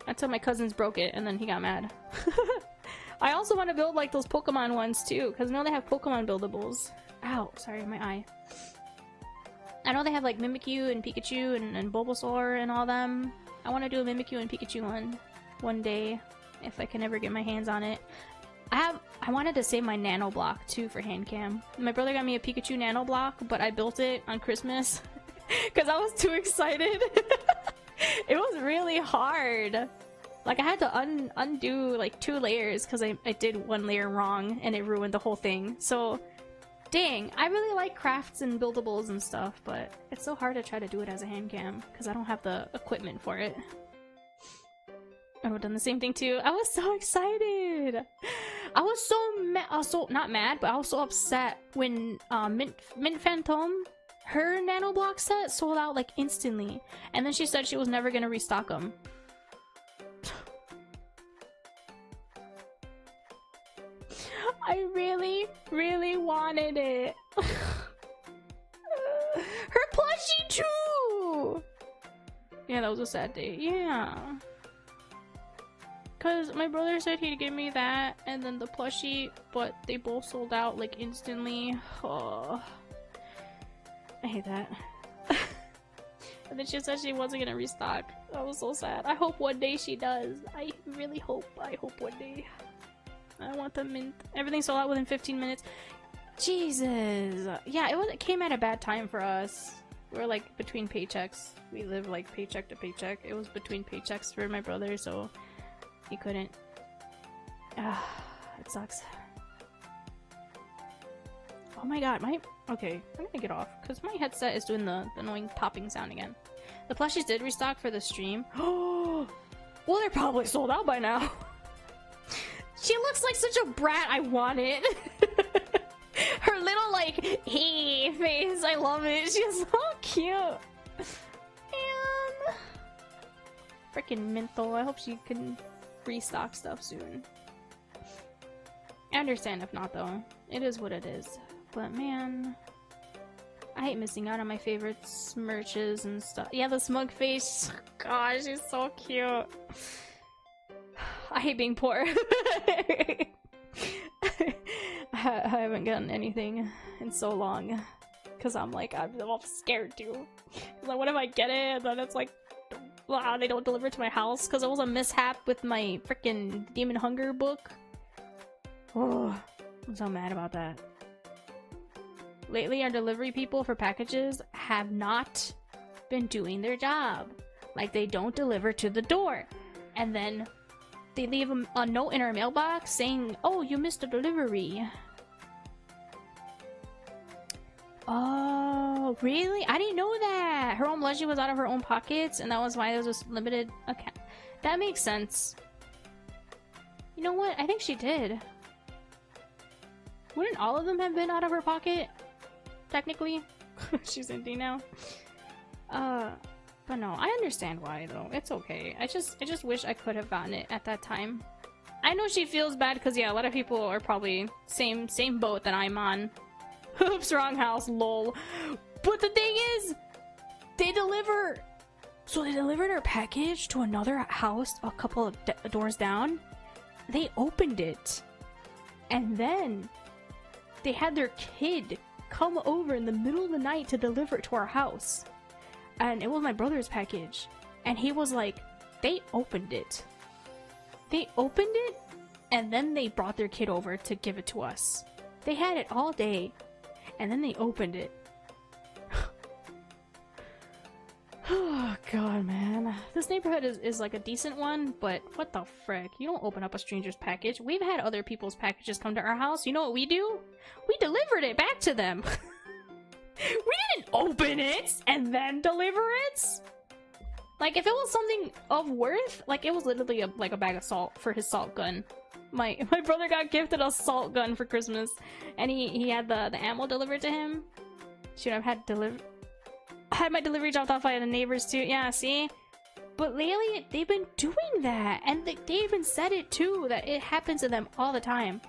until my cousins broke it, and then he got mad. I also want to build like those Pokemon ones too, because now they have Pokemon buildables. Ow, sorry, my eye. I know they have like Mimikyu and Pikachu and Bulbasaur and all them. I want to do a Mimikyu and Pikachu one day if I can ever get my hands on it. I wanted to save my nano block too for hand cam. My brother got me a Pikachu nano block, but I built it on Christmas because I was too excited. It was really hard. Like I had to undo like 2 layers because I did 1 layer wrong and it ruined the whole thing. So dang, I really like crafts and buildables and stuff, but it's so hard to try to do it as a hand cam because I don't have the equipment for it. I would have done the same thing too. I was so excited. I was so mad. I was so not mad, but I was so upset when Mint Phantom, her nano block set sold out like instantly, and then she said she was never gonna restock them. I really, really wanted it. Her plushie too. Yeah, that was a sad day. Yeah. Because my brother said he'd give me that and then the plushie, but they both sold out like instantly. Oh, I hate that. And then she said she wasn't gonna restock. That was so sad. I hope one day she does. I really hope. I hope one day. I want the mint. Everything sold out within 15 minutes. Jesus. Yeah, it came at a bad time for us. We were like between paychecks. We live like paycheck to paycheck. It was between paychecks for my brother, so he couldn't. It sucks. Oh my god, okay, I'm gonna get off because my headset is doing the annoying popping sound again. The plushies did restock for the stream. Oh, well, they're probably sold out by now. She looks like such a brat. I want it. Her little like hey face. I love it. She's so cute. And freaking Menthol. I hope she can restock stuff soon. I understand if not though. It is what it is. But man, I hate missing out on my favorite merches and stuff. Yeah, the smug face. Gosh, she's so cute. I hate being poor. I haven't gotten anything in so long because I'm all scared too. Like, what if I get it and then it's like, wow, they don't deliver to my house because it was a mishap with my freaking Demon Hunger book. Oh, I'm so mad about that. Lately, our delivery people for packages have not been doing their job. Like, they don't deliver to the door, and then they leave a note in our mailbox saying, oh, you missed a delivery. Oh, really? I didn't know that. Her own blushie was out of her own pockets, and that was why there was a limited account. That makes sense. You know what? I think she did. Wouldn't all of them have been out of her pocket? Technically. She's empty now. But no, I understand why though. It's okay. I just wish I could have gotten it at that time. I know she feels bad because yeah, a lot of people are probably same boat that I'm on. Oops, wrong house, lol. But the thing is, they deliver. So they delivered our package to another house a couple of doors down. They opened it, and then they had their kid come over in the middle of the night to deliver it to our house. And it was my brother's package. And he was like, they opened it. They opened it, and then they brought their kid over to give it to us. They had it all day, and then they opened it. Oh god, man. This neighborhood is like a decent one, but what the frick? You don't open up a stranger's package. We've had other people's packages come to our house. You know what we do? We delivered it back to them. We didn't open it and then deliver it. Like, if it was something of worth, like it was literally like a bag of salt for his salt gun. My brother got gifted a salt gun for Christmas, and he had the ammo delivered to him. Should have had my delivery dropped off by the neighbors too. Yeah, see? But lately, they've been doing that, and they even said it too, that it happens to them all the time.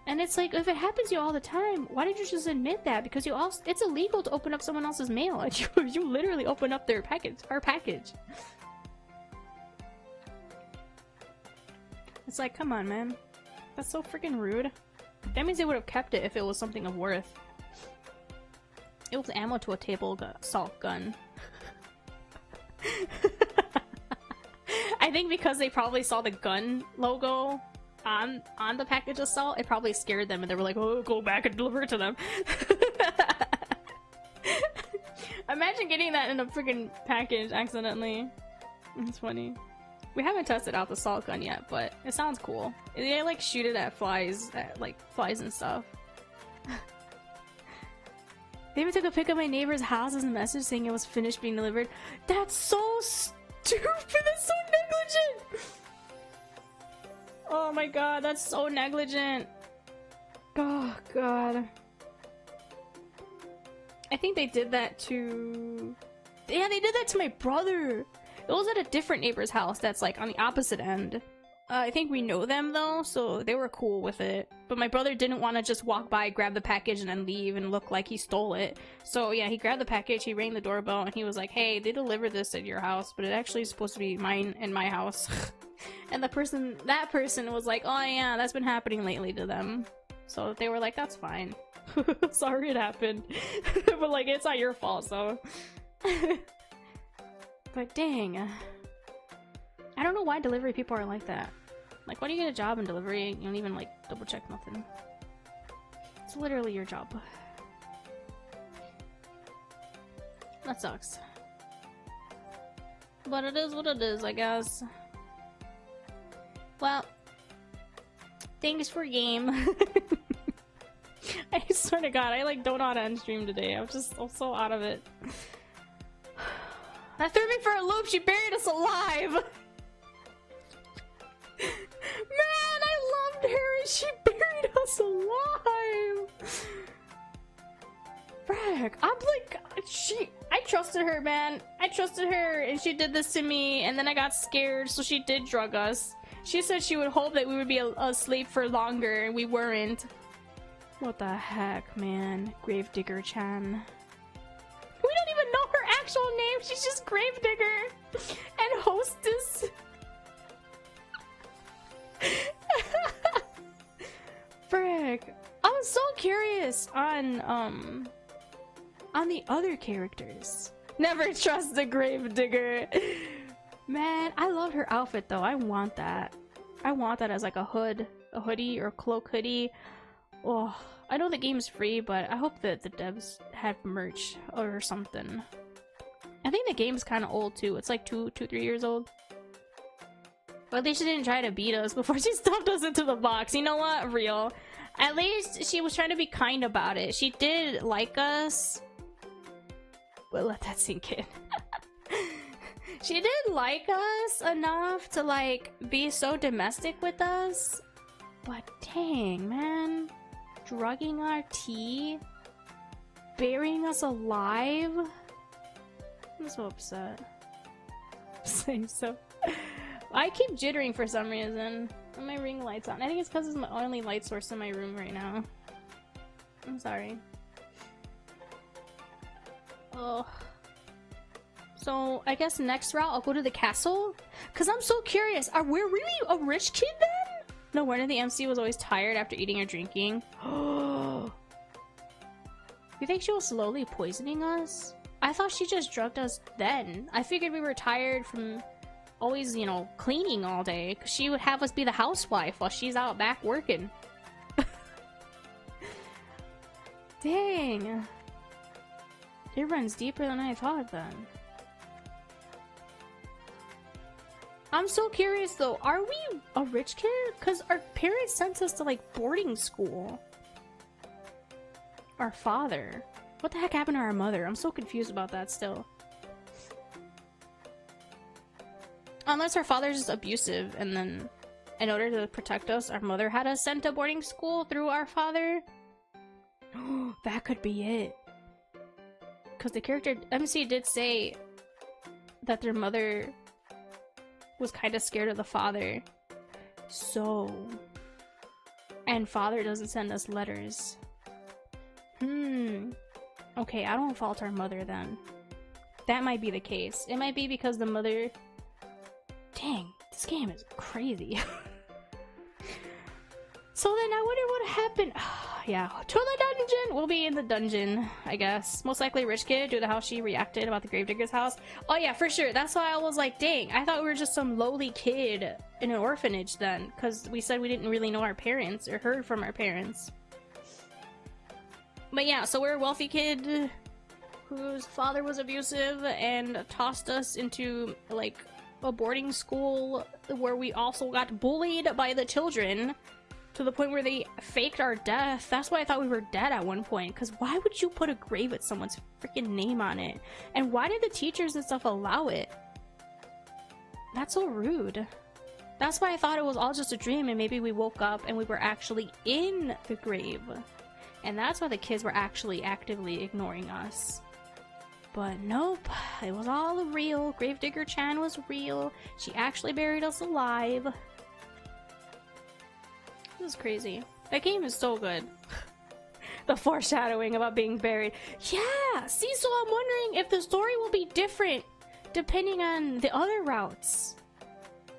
And it's like, if it happens to you all the time, why did you just admit that? Because it's illegal to open up someone else's mail. You literally open up their package, our package. It's like, come on, man. That's so freaking rude. That means they would have kept it if it was something of worth. It was ammo to a table assault gun. I think because they probably saw the gun logo on the package assault, it probably scared them and they were like, oh, go back and deliver it to them. Imagine getting that in a freaking package accidentally. It's funny. We haven't tested out the assault gun yet, but it sounds cool. They like shoot it at flies, and stuff. They even took a pic of my neighbor's house as a message saying it was finished being delivered. That's so stupid! That's so negligent! Oh my god, that's so negligent. Oh god. I think they did that to... Yeah, they did that to my brother! It was at a different neighbor's house that's like on the opposite end. I think we know them though, so they were cool with it. But my brother didn't want to just walk by, grab the package, and then leave and look like he stole it. So yeah, he grabbed the package, he rang the doorbell, and he was like, hey, they delivered this at your house, but it actually is supposed to be mine and my house. And that person was like, oh yeah, that's been happening lately to them. So they were like, that's fine. Sorry it happened. But like, it's not your fault, so... But dang. I don't know why delivery people are like that. Like, why do you get a job in delivery and you don't even, like, double check nothing? It's literally your job. That sucks. But it is what it is, I guess. Well, thanks for game. I swear to god, I, like, don't know how to end stream today. I'm so out of it. That threw me for a loop. She buried us alive. Man, I loved her. She buried us alive. Frack. I'm like, I trusted her, man. I trusted her, and she did this to me, and then I got scared, so she did drug us. She said she would hope that we would be asleep for longer, and we weren't. What the heck, man? Gravedigger-chan. We don't even know her actual name. She's just Gravedigger and hostess. Frick. I was so curious on the other characters. Never trust the Gravedigger. Man, I love her outfit though. I want that. I want that as like a hoodie or cloak hoodie. Oh, I know the game's free, but I hope that the devs have merch or something. I think the game's kind of old too. It's like 3 years old. But at least she didn't try to beat us before she stuffed us into the box. You know what? Real. At least she was trying to be kind about it. She did like us. But let that sink in. She did like us enough to like be so domestic with us. But dang, man. Drugging our tea? Burying us alive? I'm so upset. Same so. I keep jittering for some reason. And my ring light's on. I think it's because it's my only light source in my room right now. I'm sorry. Oh. So, I guess next route I'll go to the castle? Because I'm so curious. Are we really a rich kid then? No wonder the MC was always tired after eating or drinking. You think she was slowly poisoning us? I thought she just drugged us then. I figured we were tired from always, you know, cleaning all day. Because she would have us be the housewife while she's out back working. Dang. It runs deeper than I thought then. I'm so curious though, are we a rich kid? Because our parents sent us to like boarding school. Our father. What the heck happened to our mother? I'm so confused about that still. Unless our father's just abusive and then in order to protect us, our mother had us sent to boarding school through our father. That could be it. Because the character MC did say that their mother was kind of scared of the father. So... And father doesn't send us letters. Okay, I don't fault our mother then. That might be the case. It might be because the mother... Dang, this game is crazy. So then I wonder what happened. yeah, to the dungeon! We'll be in the dungeon, I guess. Most likely rich kid due to how she reacted about the gravedigger's house. Oh yeah, for sure. That's why I was like, dang, I thought we were just some lowly kid in an orphanage then. Because we said we didn't really know our parents or heard from our parents. But yeah, so we're a wealthy kid whose father was abusive and tossed us into, like, a boarding school where we also got bullied by the children to the point where they faked our death. That's why I thought we were dead at one point, because why would you put a grave with someone's freaking name on it? And why did the teachers and stuff allow it? That's so rude. That's why I thought it was all just a dream and maybe we woke up and we were actually in the grave. And that's why the kids were actually actively ignoring us. But nope, it was all real. Gravedigger Chan was real. She actually buried us alive. This is crazy. That game is so good. The foreshadowing about being buried. Yeah! See, so I'm wondering if the story will be different depending on the other routes.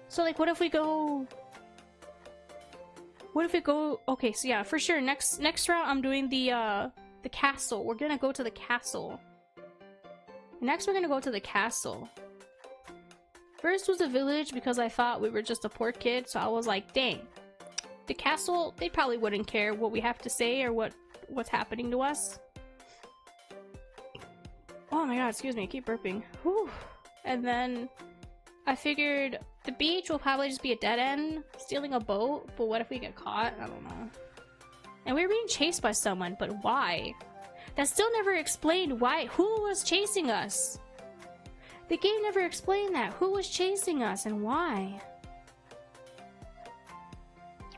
So, like, what if we go... What if we go... Okay, so yeah, for sure, next route I'm doing the castle. We're gonna go to the castle. Next, we're gonna go to the castle. First was the village because I thought we were just a poor kid, so I was like, dang. The castle, they probably wouldn't care what we have to say or what's happening to us. Oh my god, excuse me, I keep burping. Whew. And then I figured the beach will probably just be a dead end, stealing a boat, but what if we get caught? I don't know. And we were being chased by someone, but why? That still never explained why. Who was chasing us? The game never explained that. Who was chasing us and why?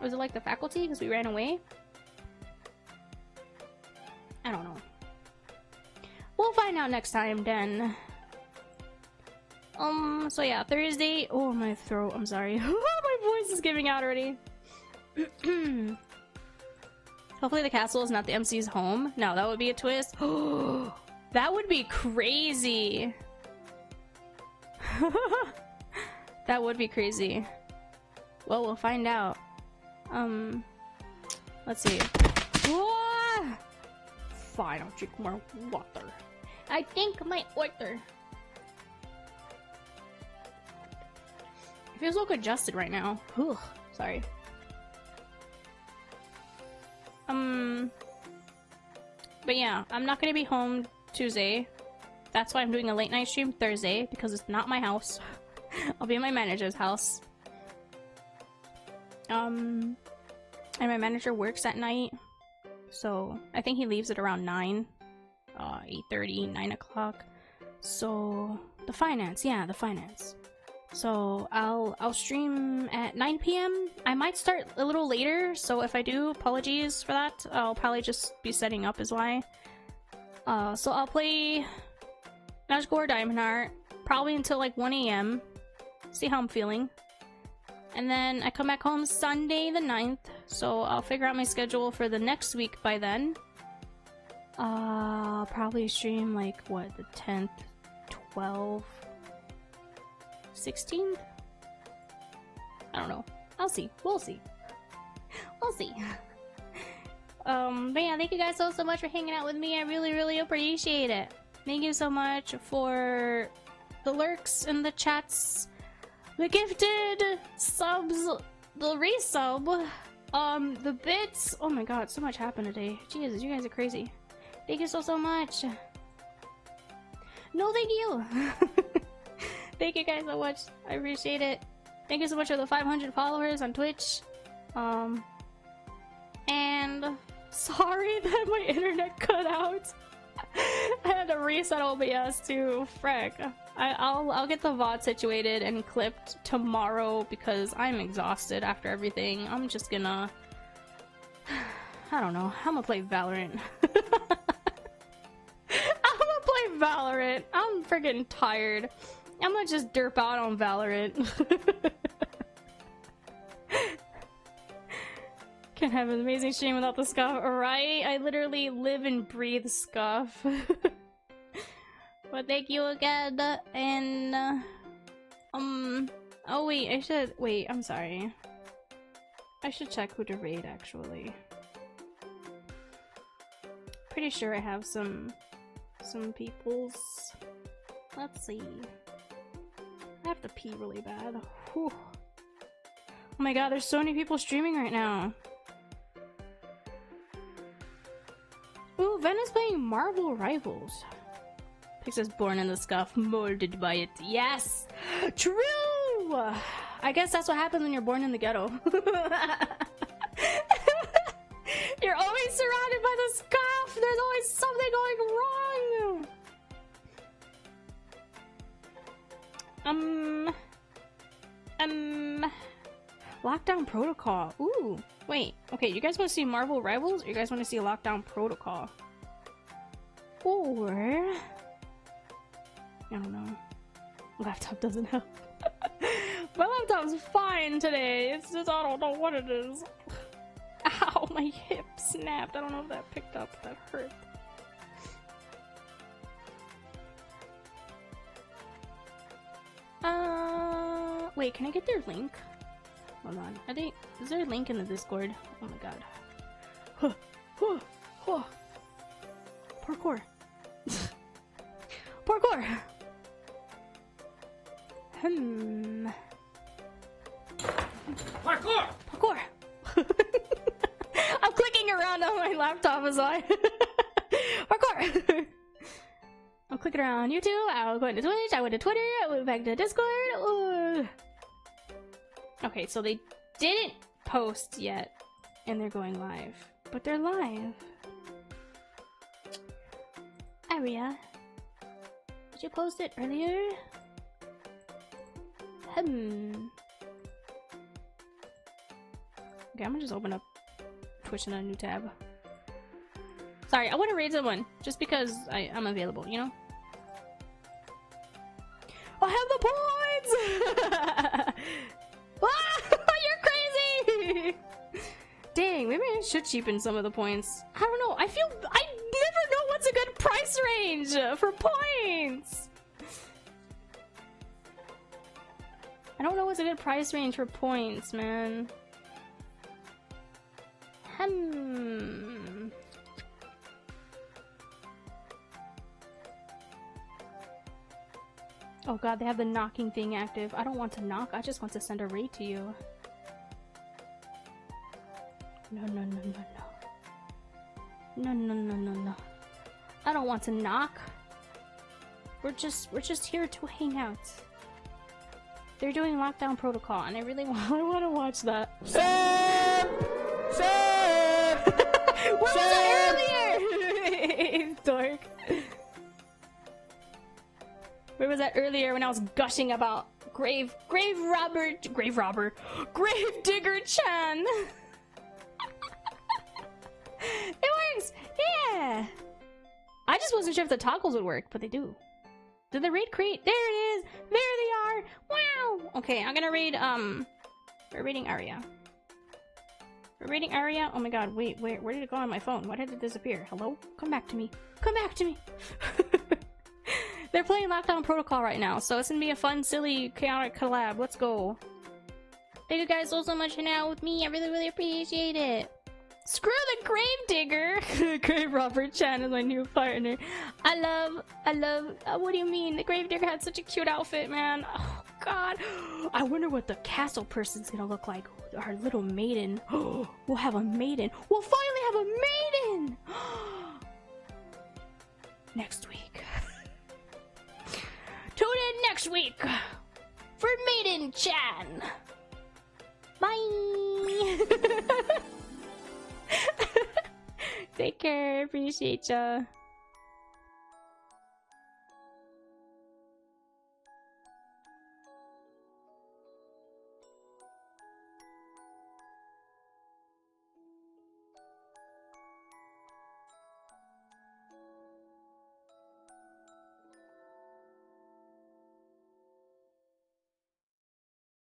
Was it like the faculty because we ran away? I don't know. We'll find out next time then. So yeah, Thursday. Oh, my throat. I'm sorry. My voice is giving out already. Hopefully the castle is not the MC's home. No, that would be a twist. That would be crazy. That would be crazy. Well, we'll find out. Let's see. Whoa! Fine, I'll drink more water. I think my water. I feel so congested right now. Whew, sorry. But yeah, I'm not gonna be home Tuesday. That's why I'm doing a late night stream Thursday, because it's not my house. I'll be in my manager's house. And my manager works at night, so I think he leaves at around 9, 8:30, 9 o'clock. So the finance, yeah, the finance. So I'll stream at 9 p.m. I might start a little later, so if I do, apologies for that. I'll probably just be setting up is why. So I'll play Magic or Diamond Heart probably until like 1 a.m. See how I'm feeling. And then I come back home Sunday the 9th, so I'll figure out my schedule for the next week by then. I'll probably stream like, what, the 10th, 12th, 16th? I don't know. I'll see. We'll see. We'll see. But yeah, thank you guys so much for hanging out with me. I really appreciate it. Thank you so much for the lurks and the chats, the gifted subs, the resub, the bits. Oh my god, so much happened today. Jesus, you guys are crazy. Thank you so much. No, thank you. Thank you guys so much. I appreciate it. Thank you so much for the 500 followers on Twitch. And sorry that my internet cut out. I had to reset OBS too. Frick. I'll get the VOD situated and clipped tomorrow because I'm exhausted after everything. I'm just gonna... I don't know. I'm gonna play Valorant. I'm gonna play Valorant. I'm freaking tired. I'm gonna just derp out on Valorant. Can't have an amazing stream without the scuff, right? I literally live and breathe scuff. But thank you again, and oh wait, I'm sorry. I should check who to raid, actually. pretty sure I have some people's. Let's see. I have to pee really bad. Whew. Oh my god, there's so many people streaming right now. Ooh, Ven is playing Marvel Rivals. Pixar's born in the scuff, molded by it. Yes! True! I guess that's what happens when you're born in the ghetto. You're always surrounded by the scuff! There's always something going wrong! Lockdown Protocol. Ooh, wait. Okay, you guys want to see Marvel Rivals, or you guys want to see Lockdown Protocol? Or I don't know. Laptop doesn't help. My laptop's fine today. It's just I don't know what it is. Ow, my hip snapped. I don't know if that picked up. That hurt. Wait, can I get their link? Hold on. Is there a link in the Discord? Oh my god. Huh, huh, huh. Parkour. Parkour! Parkour! Parkour! I'm clicking around on my laptop as I parkour! I'm clicking around YouTube, I'll go into Twitch, I went to Twitter, I went back to Discord. Okay, so they didn't post yet, and they're going live. But they're live. Aria, did you post it earlier? Okay, I'm gonna just open up Twitch in a new tab. Sorry, I want to raid someone just because I'm available, you know? I have the points! Ah, you're crazy! Dang, maybe I should cheapen some of the points. I don't know. I never know what's a good price range for points. I don't know what's a good price range for points, man. Oh god, they have the knocking thing active. I don't want to knock, I just want to send a raid to you. No, no, no, no, no. No, no, no, no, no. I don't want to knock. We're just here to hang out. They're doing Lockdown Protocol, and I really want to watch that. Sam! Sam! Where was that earlier? Dork. Where was that earlier when I was gushing about Grave Digger Chan? It works! Yeah! I just wasn't sure if the toggles would work, but they do. Did the raid create? There it is! There they are! Wow! Okay, I'm gonna raid, we're raiding Aria. We're raiding Aria? Oh my god, wait, where did it go on my phone? Why did it disappear? Hello? Come back to me. Come back to me! They're playing Lockdown Protocol right now, so it's gonna be a fun, silly, chaotic collab. Let's go. Thank you guys so much for hanging out with me. I really, really appreciate it. Screw the Grave Digger! Grave Robber Chan is my new partner. I love, what do you mean? The Grave Digger had such a cute outfit, man. Oh god. I wonder what the castle person's gonna look like. Our little maiden. We'll have a maiden. We'll finally have a maiden! Next week. Tune in next week for Maiden Chan. Bye. Take care. Appreciate ya.